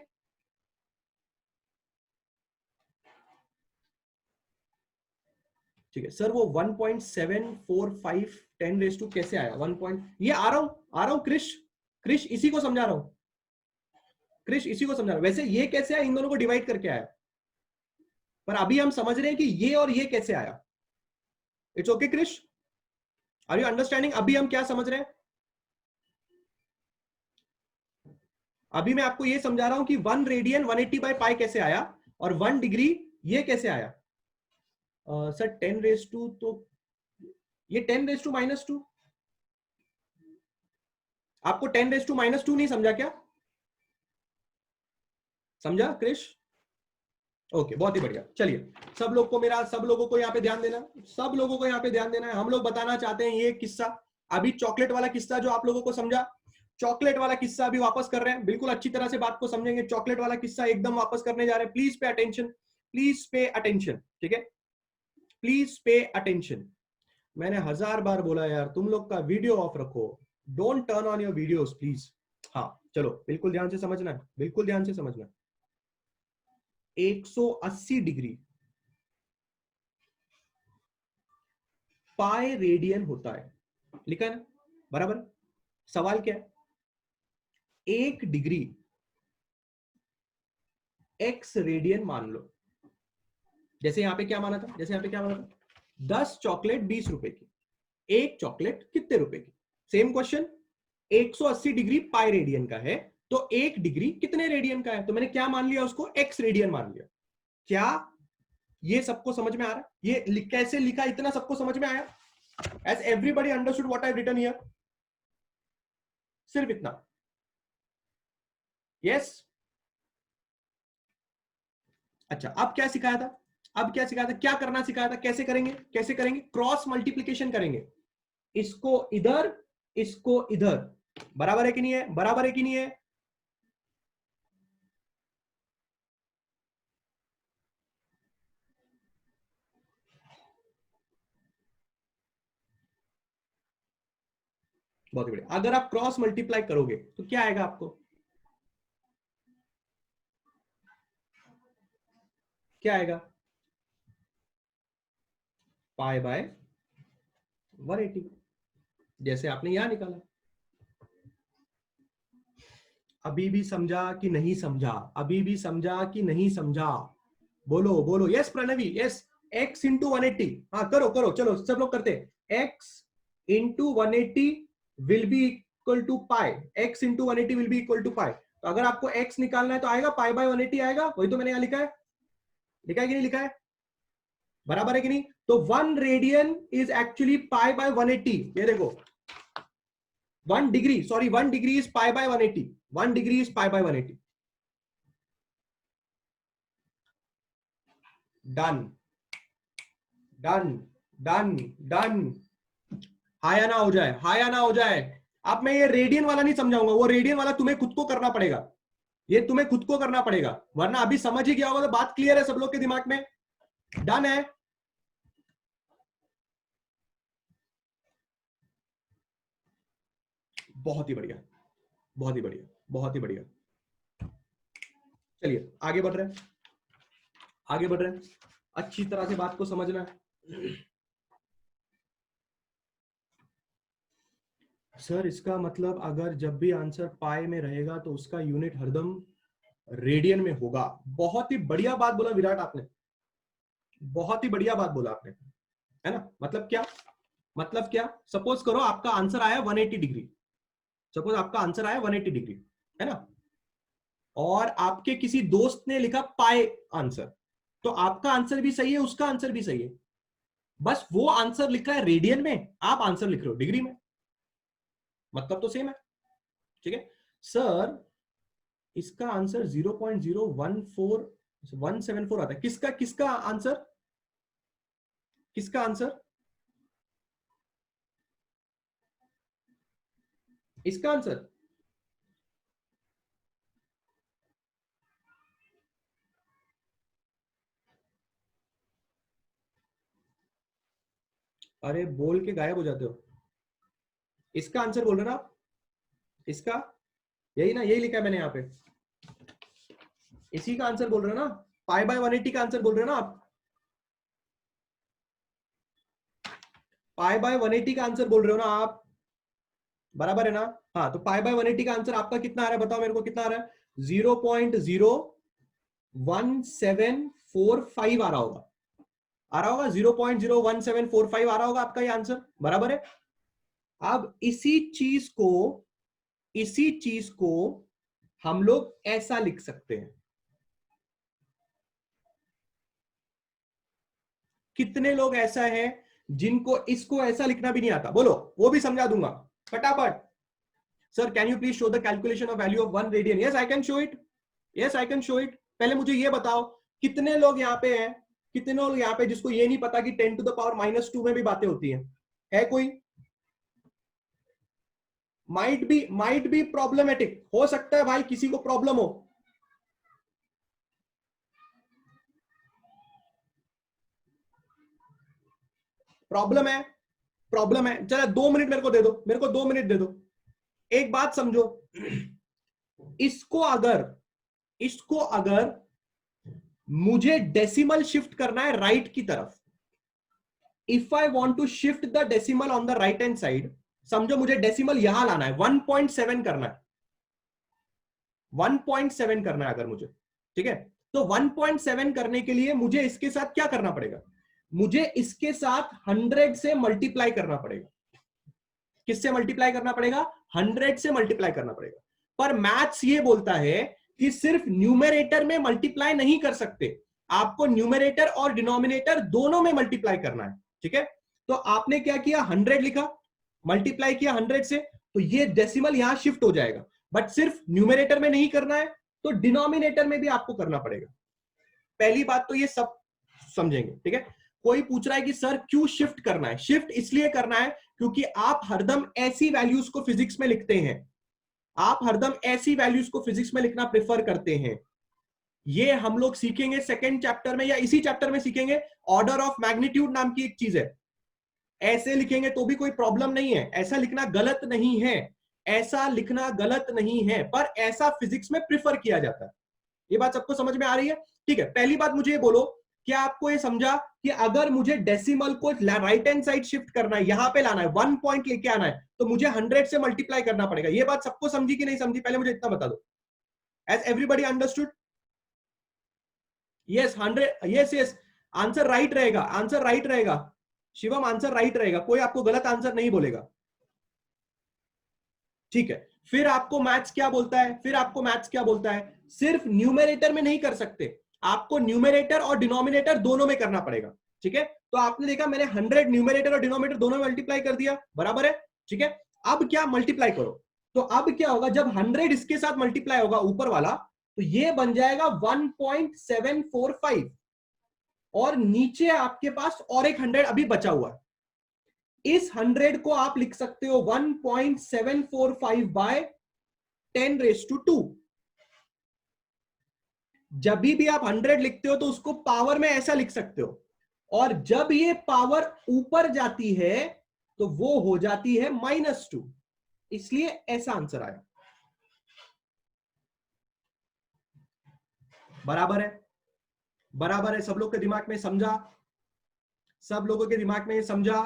ठीक है सर। वो 1.745 10 कैसे आया? 1 पॉइंट, ये आ रहा हूं क्रिश, क्रिश इसी को समझा रहा हूं, क्रिश इसी को समझा रहा हूं। वैसे ये कैसे आया, इन दोनों को डिवाइड करके आया, पर अभी हम समझ रहे हैं कि ये और ये कैसे आया। It's okay Krish, are you understanding? अभी हम क्या समझ रहे हैं? अभी मैं आपको ये समझा रहा हूं कि 1 रेडियन 180/पाई कैसे आया, और 1 डिग्री ये कैसे आया। सर 10 तो ये 10 - 2। आपको 10 - 2 नहीं समझा क्या? समझा क्रिश? ओके बहुत ही बढ़िया। चलिए सब लोग को मेरा, सब लोगों को यहाँ पे ध्यान देना, सब लोगों को यहाँ पे ध्यान देना है। हम लोग बताना चाहते हैं ये किस्सा, अभी चॉकलेट वाला किस्सा जो आप लोगों को समझा, चॉकलेट वाला किस्सा अभी वापस कर रहे हैं, बिल्कुल अच्छी तरह से बात को समझेंगे। चॉकलेट वाला किस्सा एकदम वापस करने जा रहे हैं। Please pay attention, please pay attention, ठीक है? Please pay attention. मैंने 1000 बार बोला यार, तुम लोग का वीडियो ऑफ रखो, don't turn on your videos please. हाँ चलो बिल्कुल ध्यान से समझना है, बिल्कुल ध्यान से समझना है। 180 डिग्री पाई रेडियन होता है, लिखा है ना बराबर? सवाल क्या है? 1 डिग्री एक्स रेडियन मान लो। जैसे यहां पे क्या माना था, जैसे यहां पे क्या माना था, 10 चॉकलेट 20 रुपए की, एक चॉकलेट कितने रुपए की? Same question. 180 degree pi radian का है, तो 1 डिग्री कितने रेडियन का है? तो मैंने क्या मान लिया उसको? एक्स रेडियन मान लिया। क्या ये सबको समझ में आ रहा है? ये कैसे लिखा, इतना सबको समझ में आया? Has everybody understood what I've written here? सिर्फ इतना? यस? अच्छा अब क्या सिखाया था, अब क्या सिखाया था, क्या करना सिखाया था, कैसे करेंगे, कैसे करेंगे? क्रॉस मल्टीप्लीकेशन करेंगे, इसको इधर, इसको इधर। बराबर है कि नहीं है? बराबर है कि नहीं है? बहुत ही बढ़िया। अगर आप क्रॉस मल्टीप्लाई करोगे तो क्या आएगा आपको? क्या आएगा? पाई बाय 180, जैसे आपने यहां निकाला। अभी भी समझा कि नहीं समझा? अभी भी समझा कि नहीं समझा? बोलो बोलो, yes Pranavi, yes. x into 180, हाँ करो करो, चलो सब लोग करते हैं। x into 180 will be equal to pi, x into 180 will be equal to pi. तो अगर आपको x निकालना है तो आएगा पाई बाय 180 आएगा, वही तो मैंने यहां लिखा है। लिखा है कि नहीं लिखा है? बराबर है कि नहीं? तो 1 radian is actually pi by 180। ये देखो 1 degree, sorry 1 degree is pi by 180, 1 degree is pi by 180। Done done done done. हाया ना हो जाए, हाया ना हो जाए। अब मैं ये रेडियन वाला नहीं समझाऊंगा, वो रेडियन वाला तुम्हें खुद को करना पड़ेगा, ये तुम्हें खुद को करना पड़ेगा, वरना अभी समझ ही गया होगा तो बात क्लियर है सब लोग के दिमाग में? डन है? बहुत ही बढ़िया, बहुत ही बढ़िया, बहुत ही बढ़िया। चलिए आगे बढ़ रहे हैं, आगे बढ़ रहे हैं। अच्छी तरह से बात को समझना है। सर इसका मतलब अगर जब भी आंसर पाई में रहेगा तो उसका यूनिट हरदम रेडियन में होगा। बहुत ही बढ़िया बात बोला विराट आपने, बहुत ही बढ़िया बात बोला आपने, है ना। मतलब क्या, मतलब क्या, सपोज करो आपका आंसर आया 180 डिग्री, सपोज आपका आंसर आया 180 डिग्री, है ना, और आपके किसी दोस्त ने लिखा पाई आंसर, तो आपका आंसर भी सही है, उसका आंसर भी सही है, बस वो आंसर लिख रहा है रेडियन में, आप आंसर लिख रहे हो डिग्री में, मतलब तो सेम है। ठीक है सर, इसका आंसर 0.014174 आता है, किसका किसका आंसर, किसका आंसर, इसका आंसर, अरे बोल के गायब हो जाते हो। इसका आंसर बोल रहे ना आप, इसका, यही ना, यही लिखा है मैंने यहाँ पे, इसी का आंसर बोल रहे हो ना, पाई बाय 180 का आंसर बोल रहे हो ना आप, पाई बाय 180 का आंसर बोल रहे हो ना आप, बराबर है ना। हाँ तो पाई बाय 180 का आंसर आपका कितना आ रहा है, बताओ मेरे को कितना आ रहा है, 0.01745 आ रहा होगा, आ रहा होगा 0.01745 आ रहा होगा आपका ये आंसर, बराबर है। अब इसी चीज को हम लोग ऐसा लिख सकते हैं। कितने लोग ऐसा है जिनको इसको ऐसा लिखना भी नहीं आता, बोलो, वो भी समझा दूंगा फटाफट। Sir can you please show the calculation of value of 1 radian, yes I can show it, yes I can show it. पहले मुझे ये बताओ कितने लोग यहाँ पे हैं, कितने लोग यहाँ पे जिसको ये नहीं पता कि 10 टू द पावर -2 में भी बातें होती हैं, है कोई? माइट बी प्रॉब्लमेटिक, हो सकता है भाई किसी को प्रॉब्लम हो। प्रॉब्लम है, प्रॉब्लम है, चलो 2 मिनट मेरे को दे दो, मेरे को 2 मिनट दे दो। एक बात समझो, इसको अगर मुझे डेसिमल शिफ्ट करना है राइट की तरफ, if I want to shift the decimal on the right hand side, समझो मुझे डेसिमल यहां लाना है, 1.7 करना है, 1.7 करना है अगर मुझे, ठीक है, तो 1.7 करने के लिए मुझे इसके साथ क्या करना पड़ेगा, मुझे इसके साथ 100 से मल्टीप्लाई करना पड़ेगा। किससे मल्टीप्लाई करना पड़ेगा? 100 से मल्टीप्लाई करना पड़ेगा। पर मैथ्स ये बोलता है कि सिर्फ न्यूमरेटर में मल्टीप्लाई नहीं कर सकते, आपको न्यूमरेटर और डिनोमिनेटर दोनों में मल्टीप्लाई करना है। ठीक है, तो आपने क्या किया, 100 लिखा, मल्टीप्लाई किया 100 से, तो ये डेसिमल यहां शिफ्ट हो जाएगा, बट सिर्फ न्यूमरेटर में नहीं करना है, तो डिनोमिनेटर में भी आपको करना पड़ेगा। पहली बात तो ये सब समझेंगे, ठीक है। कोई पूछ रहा है कि सर क्यों शिफ्ट करना है, शिफ्ट इसलिए करना है क्योंकि आप हरदम ऐसी वैल्यूज को फिजिक्स में लिखते हैं, आप हरदम ऐसी वैल्यूज को फिजिक्स में लिखना प्रेफर करते हैं। ये हम लोग सीखेंगे सेकंड चैप्टर में, या इसी चैप्टर में सीखेंगे, ऑर्डर ऑफ मैग्नीट्यूड नाम की एक चीज है। ऐसे लिखेंगे तो भी कोई प्रॉब्लम नहीं है, ऐसा लिखना गलत नहीं है, ऐसा लिखना गलत नहीं है, पर ऐसा फिजिक्स में प्रेफर किया जाता है। ये बात सबको समझ में आ रही है? ठीक है, पहली बात मुझे ये बोलो, क्या आपको ये समझा कि अगर मुझे डेसिमल को राइट हैंड साइड शिफ्ट करना है, यहां पे लाना है, 1 पॉइंट लेके आना है, तो मुझे 100 से मल्टीप्लाई करना पड़ेगा। ये बात सबको समझी कि नहीं समझी, पहले मुझे इतना बता दो। Has everybody understood? Yes 100, yes yes, answer right रहेगा, आंसर राइट रहेगा शिवम, आंसर राइट रहेगा, कोई आपको गलत आंसर नहीं बोलेगा। ठीक है, फिर आपको मैथ्स क्या बोलता है, फिर आपको मैथ्स क्या बोलता है, सिर्फ न्यूमरेटर में नहीं कर सकते, आपको न्यूमरेटर और डिनोमिनेटर दोनों में करना पड़ेगा। ठीक है, तो आपने देखा मैंने 100 न्यूमरेटर और डिनोमिनेटर दोनों में मल्टीप्लाई कर दिया, बराबर है। ठीक है, अब क्या मल्टीप्लाई करो, तो अब क्या होगा, जब 100 इसके साथ मल्टीप्लाई होगा ऊपर वाला, तो ये बन जाएगा 1.745, और नीचे आपके पास और एक 100 अभी बचा हुआ है। इस 100 को आप लिख सकते हो 1.745 बाय 10⁻²। जब भी आप 100 लिखते हो तो उसको पावर में ऐसा लिख सकते हो, और जब ये पावर ऊपर जाती है तो वो हो जाती है -2, इसलिए ऐसा आंसर आया। बराबर है, बराबर है, सब लोग के दिमाग में समझा, सब लोगों के दिमाग में समझा?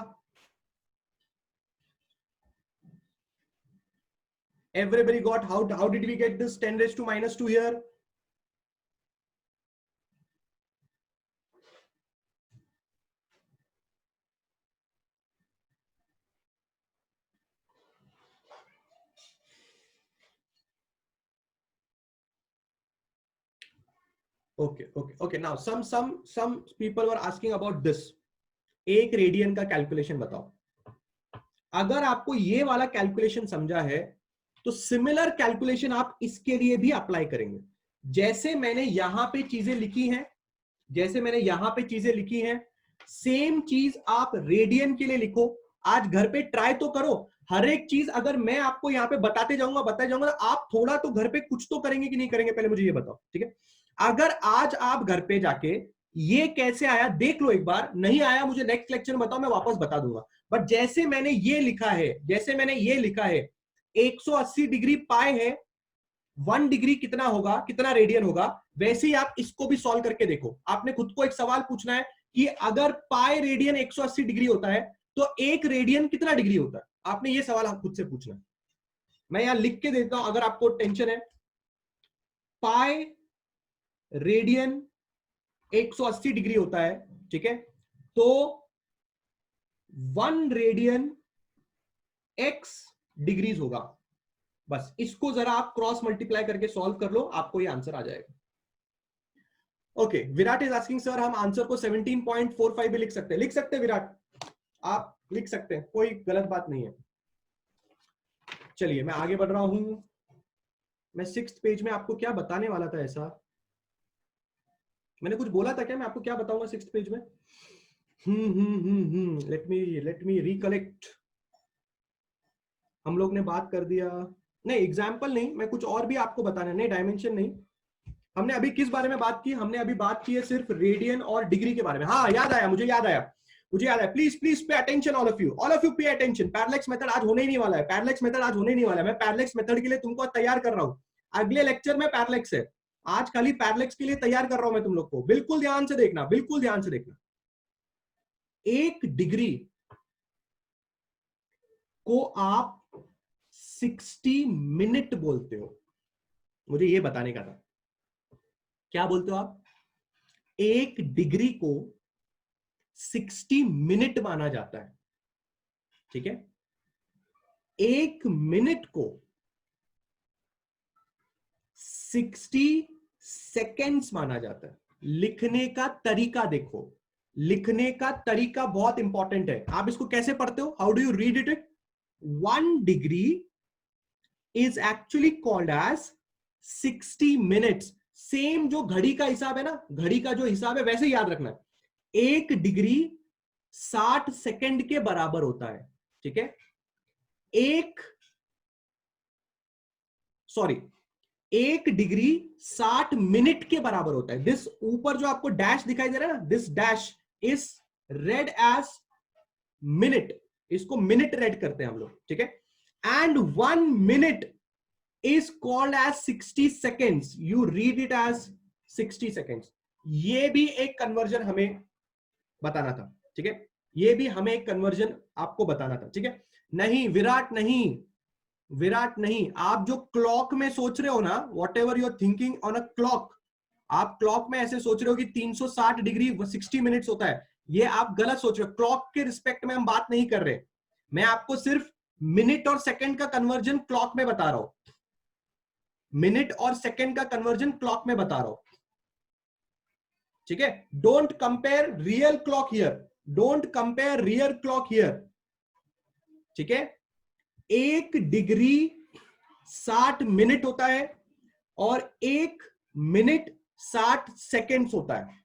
Everybody got how did we get this 10 raised to minus 2 here? Okay. Now some people were asking about this. एक रेडियन का कैलकुलेशन बताओ. अगर आपको ये वाला कैलकुलेशन समझा है तो सिमिलर कैलकुलेशन आप इसके लिए भी अप्लाई करेंगे. जैसे मैंने यहां पे चीजें लिखी हैं, जैसे मैंने यहां पे चीजें लिखी हैं, सेम चीज आप रेडियन के लिए लिखो. आज घर पे ट्राई तो करो. हर एक चीज अगर मैं आपको यहां पे बताते जाऊंगा तो आप थोड़ा तो घर पे कुछ तो करेंगे कि नहीं करेंगे, पहले मुझे ये बताओ. ठीक है, अगर आज आप घर पे जाके ये कैसे आया देख लो एक बार, नहीं आया मुझे नेक्स्ट लेक्चर में बताओ, मैं वापस बता दूंगा. बट जैसे मैंने ये लिखा है, जैसे मैंने ये लिखा है 180 डिग्री पाए है, 1 डिग्री कितना होगा, कितना रेडियन होगा, वैसे ही आप इसको भी सॉल्व करके देखो. आपने खुद को एक सवाल पूछना है कि अगर पाई रेडियन 180 डिग्री होता है तो एक रेडियन कितना डिग्री होता है. आपने ये सवाल खुद से पूछना है. मैं यहां लिख के देता हूं अगर आपको टेंशन है. पाई रेडियन 180 डिग्री होता है, ठीक है, तो 1 रेडियन x डिग्रीज होगा. बस इसको जरा आप क्रॉस मल्टीप्लाई करके सॉल्व कर लो, आपको ये आंसर आ जाएगा. Okay, Virat is asking sir हम आंसर को 17.45 भी लिख सकते हैं. लिख सकते हैं विराट, आप लिख सकते हैं, कोई गलत बात नहीं है. चलिए मैं आगे बढ़ रहा हूं. मैं 6th पेज में आपको क्या बताने वाला था, ऐसा मैंने कुछ बोला था क्या, मैं आपको क्या बताऊंगा 6th पेज में. Let me recollect. हम लोग ने बात कर दिया, नहीं एग्जाम्पल नहीं, मैं कुछ और भी आपको बताना, नहीं डायमेंशन नहीं. हमने अभी किस बारे में बात की, हमने अभी बात की है सिर्फ रेडियन और डिग्री के बारे में. हाँ याद आया, मुझे याद आया. Please pay attention, all of you pay attention. Parallax method आज होने ही नहीं वाला है, पैरेलैक्स मेथड आज होने ही नहीं वाला है. मैं पैरेलैक्स मेथड के लिए तुमको तैयार कर रहा हूं. अगले लेक्चर में पैरेलैक्स है, आज खाली पैरेलैक्स के लिए तैयार कर रहा हूं मैं तुम लोग को. बिल्कुल ध्यान से देखना, बिल्कुल ध्यान से देखना. 1 डिग्री को आप 60 मिनट बोलते हो. मुझे ये बताने का था, क्या बोलते हो आप? 1 डिग्री को 60 मिनट माना जाता है, ठीक है. 1 मिनट को 60 सेकेंड्स माना जाता है. लिखने का तरीका देखो, लिखने का तरीका बहुत इंपॉर्टेंट है. आप इसको कैसे पढ़ते हो, how do you read it? 1 degree is actually called as 60 minutes. Same जो घड़ी का हिसाब है ना, घड़ी का जो हिसाब है वैसे याद रखना है. 1 डिग्री 60 सेकंड के बराबर होता है, ठीक है. 1 डिग्री 60 मिनट के बराबर होता है. दिस ऊपर जो आपको डैश दिखाई दे रहा है ना, this dash is read as minute. इसको मिनट रेड करते हैं हम लोग, ठीक है. And 1 minute is called as 60 seconds. You read it as 60 seconds. ये भी एक कन्वर्जन हमें बताना था, ठीक है. ये भी हमें एक कन्वर्जन आपको बताना था, ठीक है. नहीं विराट, नहीं विराट, नहीं. आप जो क्लॉक में सोच रहे हो ना, whatever you are thinking on a clock, आप क्लॉक में ऐसे सोच रहे हो कि 360 डिग्री 60 मिनट्स होता है, ये आप गलत सोच रहे हो. क्लॉक के रिस्पेक्ट में हम बात नहीं कर रहे. मैं आपको सिर्फ मिनट और सेकंड का कन्वर्जन क्लॉक में बता रहा हूं. मिनट और सेकंड का कन्वर्जन क्लॉक में बता रहा हूं, ठीक है. Don't compare real clock here, don't compare real clock here, ठीक है. 1 डिग्री 60 मिनट होता है और 1 मिनट 60 सेकेंड्स होता है.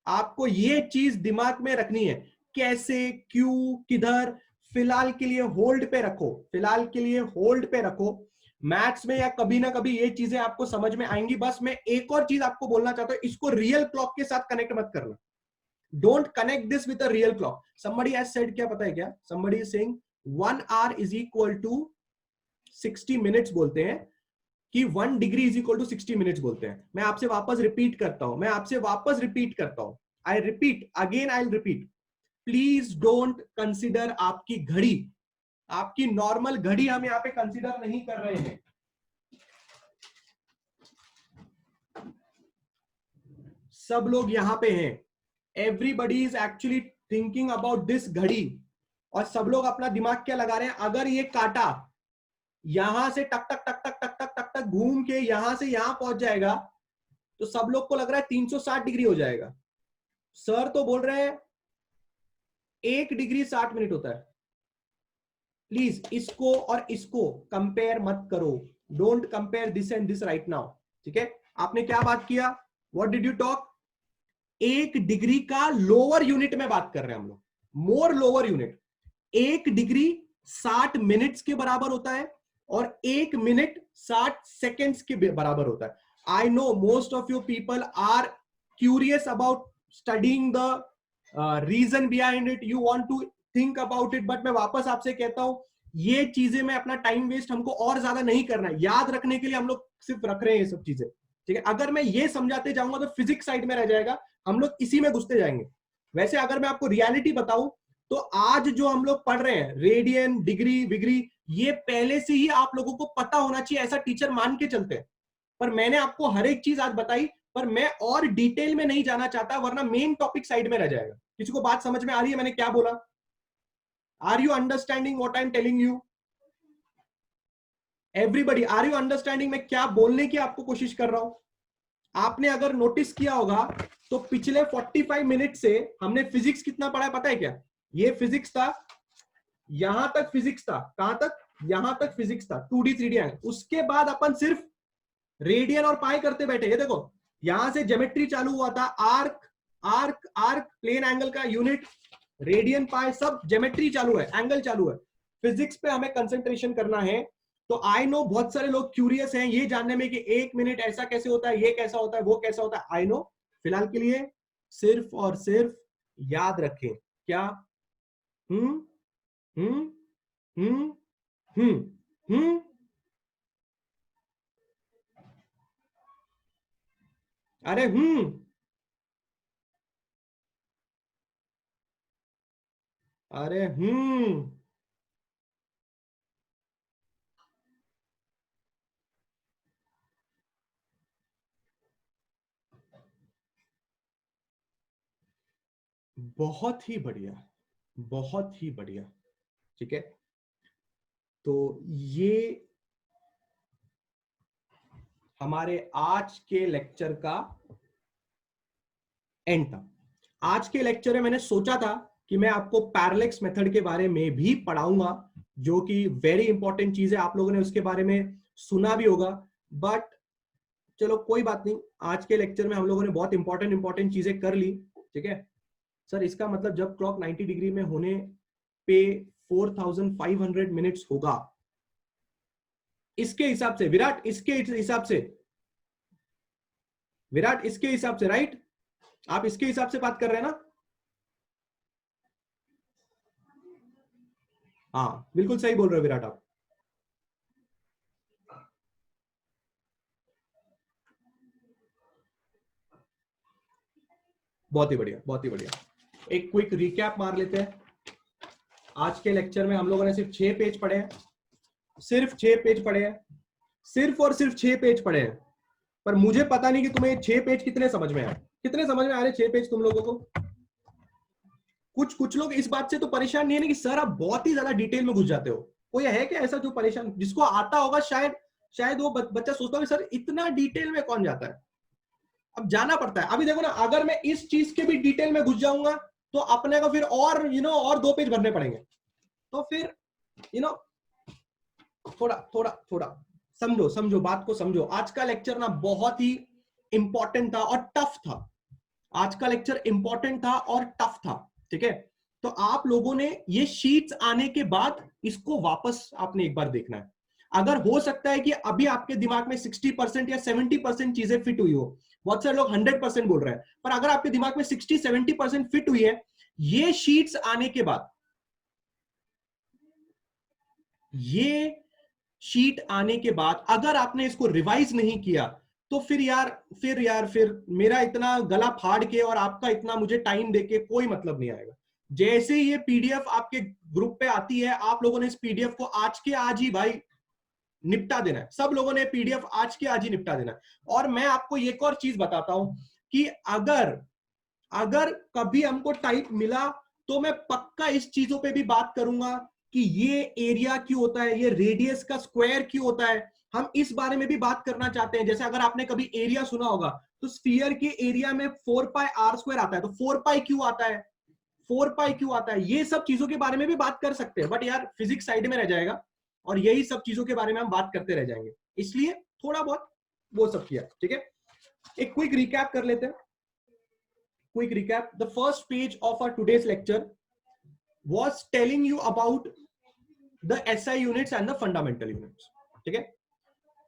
आपको ये चीज दिमाग में रखनी है. कैसे, क्यों, किधर, फिलहाल के लिए होल्ड पे रखो, फिलहाल के लिए होल्ड पे रखो. मैथ्स में या कभी ना कभी ये चीजें आपको समझ में आएंगी. बस मैं एक और चीज आपको बोलना चाहता हूं, इसको रियल क्लॉक के साथ कनेक्ट मत करना. Don't connect this with a real clock. somebody has said, क्या पता है क्या, somebody is saying 1 hour is equal to 60 minutes बोलते हैं. कि 1 degree is equal to 60 minutes बोलते हैं। मैं आपसे वापस रिपीट करता हूं, I repeat again, I repeat, please don't consider आपकी घड़ी, आपकी नॉर्मल घड़ी हम यहां पे कंसिडर नहीं कर रहे हैं। सब लोग यहां पे हैं, everybody is actually thinking about this घड़ी, और सब लोग अपना दिमाग क्या लगा रहे हैं, अगर ये काटा यहां से टक टक टक टक टक टक टक टक घूम के यहां से यहां पहुंच जाएगा, तो सब लोग को लग रहा है 360 डिग्री हो जाएगा। सर तो बोल रहे हैं 1 डिग्री 60 मिनट होता है। प्लीज इसको और इसको कंपेयर मत करो, don't compare this and this right now, ठीक है। आपने क्या बात किया, what did you talk, 1 degree का लोअर यूनिट में बात कर रहे हैं हम लोग, more lower unit. 1 degree 60 minutes के बराबर होता है, और 1 मिनट 60 सेकेंड्स के बराबर होता है। I know most of you people are curious about studying the reason behind it, you want to think about it, but मैं वापस आपसे कहता हूं, ये चीजें में अपना टाइम वेस्ट हमको और ज्यादा नहीं करना है, याद रखने के लिए हम लोग सिर्फ रख रहे हैं ये सब चीजें, ठीक है। अगर मैं ये समझाते जाऊंगा तो फिजिक्स साइड में रह जाएगा, हम लोग इसी में घुसते जाएंगे। वैसे अगर मैं आपको रियलिटी बताऊं, तो आज जो हम लोग पढ़ रहे हैं रेडियन, डिग्री, विग्री, ये पहले से ही आप लोगों को पता होना चाहिए, ऐसा टीचर मान के चलते हैं। पर मैंने आपको हर एक चीज आज बताई, पर मैं और डिटेल में नहीं जाना चाहता, वरना मेन टॉपिक साइड में रह जाएगा। किसी को बात समझ में आ रही है मैंने क्या बोला? Are you understanding what I am telling you? Everybody, are you understanding मैं क्या बोलने की आपको कोशिश कर रहा हूं? आपने अगर नोटिस किया होगा तो पिछले 45 मिनट से हमने फिजिक्स कितना पढ़ा है पता है क्या? ये फिजिक्स था, यहां तक फिजिक्स था, कहां तक? यहां तक फिजिक्स था, 2D 3D एंगल। उसके बाद अपन सिर्फ रेडियन और पाई करते बैठे। ये देखो, यहां से ज्योमेट्री चालू हुआ था, arc arc arc, plane angle का यूनिट, रेडियन, पाई, सब ज्योमेट्री चालू है, एंगल चालू है। फिजिक्स पे हमें कंसंट्रेशन करना है। तो आई नो बहुत सारे लोग क्यूरियस हैं ये जानने में कि 1 मिनट ऐसा कैसे होता है, ये कैसा होता है, वो कैसा होता है। आई नो, फिलहाल के लिए सिर्फ और सिर्फ याद रखें क्या, हम्म हम्म हम्म हम्म हम्म अरे अरे बहुत ही बढ़िया, बहुत ही बढ़िया, ठीक है। तो ये हमारे आज के लेक्चर का एंड था। आज के लेक्चर में मैंने सोचा था कि मैं आपको पैरेलैक्स मेथड के बारे में भी पढ़ाऊंगा, जो कि वेरी इंपॉर्टेंट चीज है, आप लोगों ने उसके बारे में सुना भी होगा। बट चलो कोई बात नहीं, आज के लेक्चर में हम लोगों ने बहुत इंपॉर्टेंट चीजें कर ली, ठीक है। सर इसका मतलब जब क्लॉक 90 डिग्री में होने पे 4500 मिनट्स होगा, इसके हिसाब से विराट, इसके हिसाब से विराट, इसके हिसाब से राइट, आप इसके हिसाब से बात कर रहे हैं ना? हाँ बिल्कुल सही बोल रहे हो विराट आप। बहुत ही बढ़िया, बहुत ही बढ़िया। एक क्विक रिकैप मार लेते हैं। आज के लेक्चर में हम लोगों ने सिर्फ 6 पेज पढ़े हैं, सिर्फ 6 पेज पढ़े हैं, सिर्फ और सिर्फ 6 पेज पढ़े हैं। पर मुझे पता नहीं कि तुम्हें 6 पेज कितने समझ में आए, कितने समझ में आ रहे 6 पेज तुम लोगों को? कुछ लोग इस बात से तो परेशान नहीं है ना कि सर आप बहुत ही ज्यादा डिटेल में घुस जाते हो। कोई है क्या ऐसा जो परेशान, जिसको आता होगा शायद, शायद वो बच्चा सोचता होगा सर इतना डिटेल में कौन जाता है? अब जाना पड़ता है। अभी देखो ना, अगर मैं इस चीज के भी डिटेल में घुस जाऊंगा तो अपने को फिर और और 2 पेज भरने पड़ेंगे। तो फिर यू नो थोड़ा थोड़ा थोड़ा समझो, समझो बात को समझो। आज का लेक्चर ना बहुत ही इंपॉर्टेंट था और टफ था। आज का लेक्चर इंपॉर्टेंट था और टफ था, ठीक है। तो आप लोगों ने ये शीट्स आने के बाद इसको वापस आपने एक बार देखना है। अगर हो सकता है कि अभी आपके दिमाग में 60% या 70% चीजें फिट हुई हो, बहुत सारे लोग 100% बोल रहे हैं, पर अगर आपके दिमाग में 60-70% फिट हुई है, ये शीट्स आने के बाद, ये शीट आने के बाद अगर आपने इसको रिवाइज नहीं किया तो फिर मेरा इतना गला फाड़ के और आपका इतना मुझे टाइम देके कोई मतलब नहीं आएगा। जैसे ये पीडीएफ आपके ग्रुप पे आती है, आप लोगों ने इस पीडीएफ को आज के आज ही भाई निपटा देना है। सब लोगों ने पीडीएफ आज के आज ही निपटा देना है। और मैं आपको एक और चीज बताता हूं कि अगर कभी हमको टाइप मिला तो मैं पक्का इस चीजों पे भी बात करूंगा कि ये एरिया क्यों होता है, ये रेडियस का स्क्वायर क्यों होता है, हम इस बारे में भी बात करना चाहते हैं। जैसे अगर आपने कभी एरिया सुना होगा तो स्फीयर के एरिया में 4πr² आता है, तो 4π क्यों आता है, 4π क्यों आता है, ये सब चीजों के बारे में भी बात कर सकते हैं। बट यार फिजिक्स साइड में रह जाएगा और यही सब चीजों के बारे में हम बात करते रह जाएंगे, इसलिए थोड़ा बहुत वो सब किया। ठीक है, एक क्विक रिकैप कर लेते हैं। Quick recap. The first page of our today's lecture was telling you about the SI units and the fundamental units. ठीक है,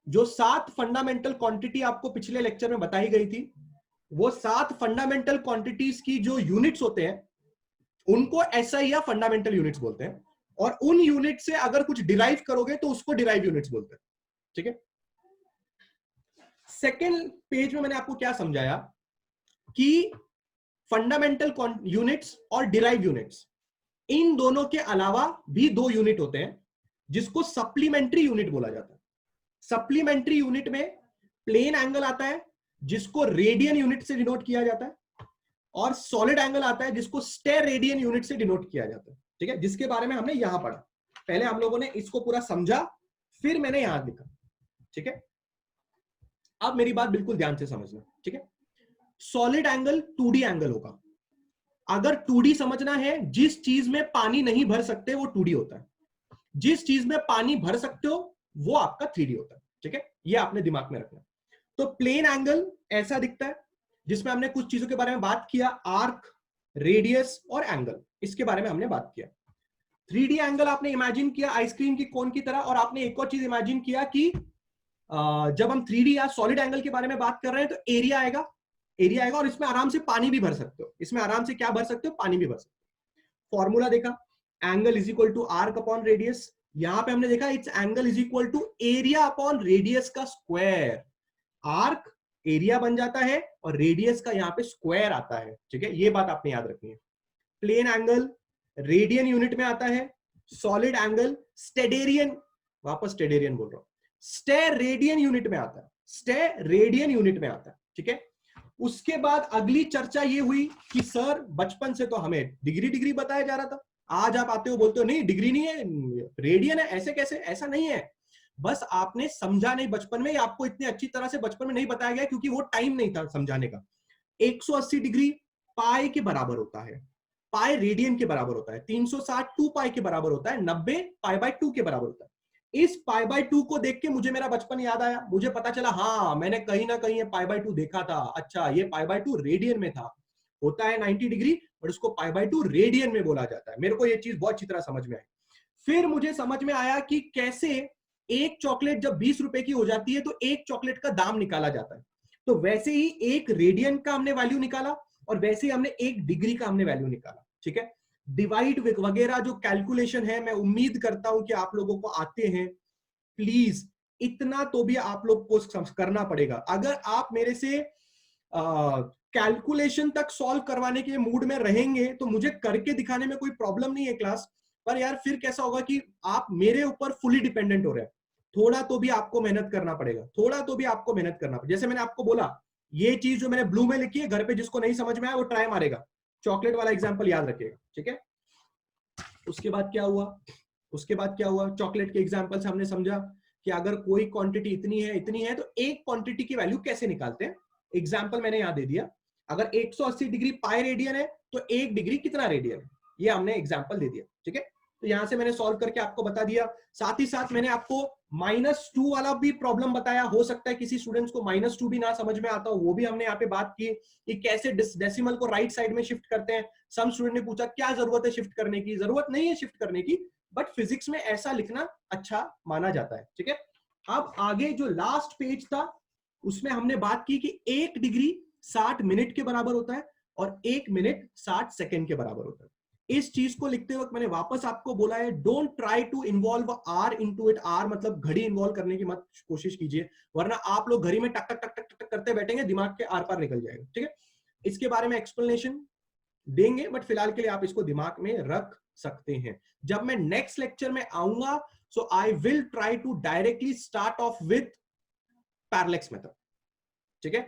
जो 7 फंडामेंटल क्वांटिटी आपको पिछले लेक्चर में बताई गई थी, वो 7 फंडामेंटल क्वांटिटीज की जो यूनिट्स होते हैं उनको SI या फंडामेंटल यूनिट्स बोलते हैं, और उन यूनिट से अगर कुछ डिराइव करोगे तो उसको डिराइव यूनिट्स बोलते हैं। ठीक है, सेकेंड पेज में मैंने आपको क्या समझाया कि फंडामेंटल यूनिट्स और डिराइव यूनिट्स, इन दोनों के अलावा भी 2 यूनिट होते हैं जिसको सप्लीमेंट्री यूनिट बोला जाता है। सप्लीमेंट्री यूनिट में प्लेन एंगल आता है जिसको रेडियन यूनिट से डिनोट किया जाता है, और सॉलिड एंगल आता है जिसको स्टेर रेडियन यूनिट से डिनोट किया जाता है। ठीक है, जिसके बारे में हमने यहां पढ़ा। पहले हम लोगों ने इसको पूरा समझा, फिर मैंने यहां लिखा। ठीक है, अब मेरी बात बिल्कुल ध्यान से समझना। ठीक है, सॉलिड एंगल 2D एंगल होगा। अगर 2D समझना है, जिस चीज में पानी नहीं भर सकते वो 2D होता है, जिस चीज में पानी भर सकते हो वो आपका 3D होता है। ठीक है, ये आपने दिमाग में रखना। तो प्लेन एंगल ऐसा दिखता है, जिसमें हमने कुछ चीजों के बारे में बात किया, आर्क, रेडियस और एंगल, इसके बारे में हमने बात किया। 3D एंगल आपने इमेजिन किया आइसक्रीम की कोन की तरह, और आपने एक और चीज इमेजिन किया कि जब हम 3D या सॉलिड एंगल के बारे में बात कर रहे हैं तो एरिया आएगा, और इसमें आराम से पानी भी भर सकते हो। इसमें आराम से क्या भर सकते हो, पानी भी भर सकते हो। फॉर्मूला देखा, angle is equal to arc upon radius. यहां पे हमने देखा it's angle is equal to area upon radius का स्क्वायर। आर्क एरिया बन जाता है और रेडियस का यहां पे स्क्वायर आता है। ठीक है, ये बात आपने याद रखनी है। प्लेन एंगल रेडियन यूनिट में आता है, सॉलिड एंगल स्टेरेडियन, वापस स्टेरेडियन बोल रहा हूं, स्टेरेडियन यूनिट में आता है, स्टेरेडियन यूनिट में आता है। ठीक है, उसके बाद अगली चर्चा ये हुई कि सर बचपन से तो हमें डिग्री बताया जा रहा था, आज आप आते हो बोलते हो नहीं डिग्री नहीं है, रेडियन है, ऐसे कैसे, ऐसा नहीं है। बस आपने समझा नहीं बचपन में, आपको इतनी अच्छी तरह से बचपन में नहीं बताया गया क्योंकि वो टाइम नहीं था समझाने का। 180 डिग्री पाई के बराबर होता है, पाई रेडियन के बराबर होता है, 360 2 पाई के बराबर होता है, 90 पाई/2 के बराबर होता है। इस पाई/2 को देख के मुझे मेरा बचपन याद आया, मुझे पता चला हाँ मैंने कहीं ना कहीं ये पाई/2 देखा था, अच्छा ये पाई/2 रेडियन में था, होता है 90 डिग्री और उसको पाई/2 रेडियन में बोला जाता है। मेरे को ये चीज बहुत अच्छी तरह समझ में आई। फिर मुझे समझ में आया कि कैसे एक चॉकलेट जब 20 रुपए की हो जाती है तो एक चॉकलेट का दाम निकाला जाता है। तो वैसे ही एक रेडियन का हमने वैल्यू निकाला और वैसे ही हमने एक डिग्री का हमने वैल्यू निकाला। ठीक है, डिवाइड वगैरह जो कैलकुलेशन है, मैं उम्मीद करता हूं कि आप लोगों को आते हैं। प्लीज इतना तो भी आप लोग को करना पड़ेगा। अगर आप मेरे से कैलकुलेशन तक सॉल्व करवाने के मूड में रहेंगे तो मुझे करके दिखाने में कोई प्रॉब्लम नहीं है क्लास पर, यार फिर कैसा होगा कि आप मेरे ऊपर फुली डिपेंडेंट हो रहे हैं। थोड़ा तो भी आपको मेहनत करना पड़ेगा, थोड़ा तो भी आपको मेहनत करना पड़ेगा। जैसे मैंने आपको बोला, ये चीज जो मैंने ब्लू में लिखी है, घर पे जिसको नहीं समझ में आया वो ट्राई मारेगा, चॉकलेट वाला एग्जांपल याद रखिएगा। ठीक है, उसके बाद क्या हुआ, चॉकलेट के एग्जांपल से हमने समझा कि अगर कोई क्वांटिटी इतनी है तो एक क्वांटिटी की वैल्यू कैसे निकालते हैं। एग्जांपल मैंने यहां दे दिया, अगर 180 डिग्री पाई रेडियन है तो 1 डिग्री कितना रेडियन है, ये हमने एग्जांपल दे दिया। ठीक है, तो यहां से मैंने सॉल्व करके आपको बता दिया। साथ ही साथ मैंने आपको -2 वाला भी प्रॉब्लम बताया, हो सकता है किसी स्टूडेंट्स को -2 भी ना समझ में आता हो, वो भी हमने यहाँ पे बात की कि कैसे डेसिमल को राइट साइड में शिफ्ट करते हैं। सम स्टूडेंट ने पूछा क्या जरूरत है शिफ्ट करने की, जरूरत नहीं है शिफ्ट करने की, बट फिजिक्स में ऐसा लिखना अच्छा माना जाता है। ठीक है, अब आगे जो लास्ट पेज था उसमें हमने बात की कि 1 डिग्री 60 मिनट के बराबर होता है और 1 मिनट 60 सेकंड के बराबर होता है। इस चीज को लिखते वक्त मैंने वापस आपको बोला है, don't try to involve R into it. R मतलब घड़ी इन्वॉल्व करने की मत कोशिश कीजिए, वरना आप लोग घड़ी में टक टक टक टक टक करते बैठेंगे, दिमाग के आर पार निकल जाएगा। ठीक है, इसके बारे में एक्सप्लेनेशन देंगे, बट फिलहाल के लिए आप इसको दिमाग में रख सकते हैं। जब मैं नेक्स्ट लेक्चर में आऊंगा, so I will try to directly start off with parallax method. ठीक है,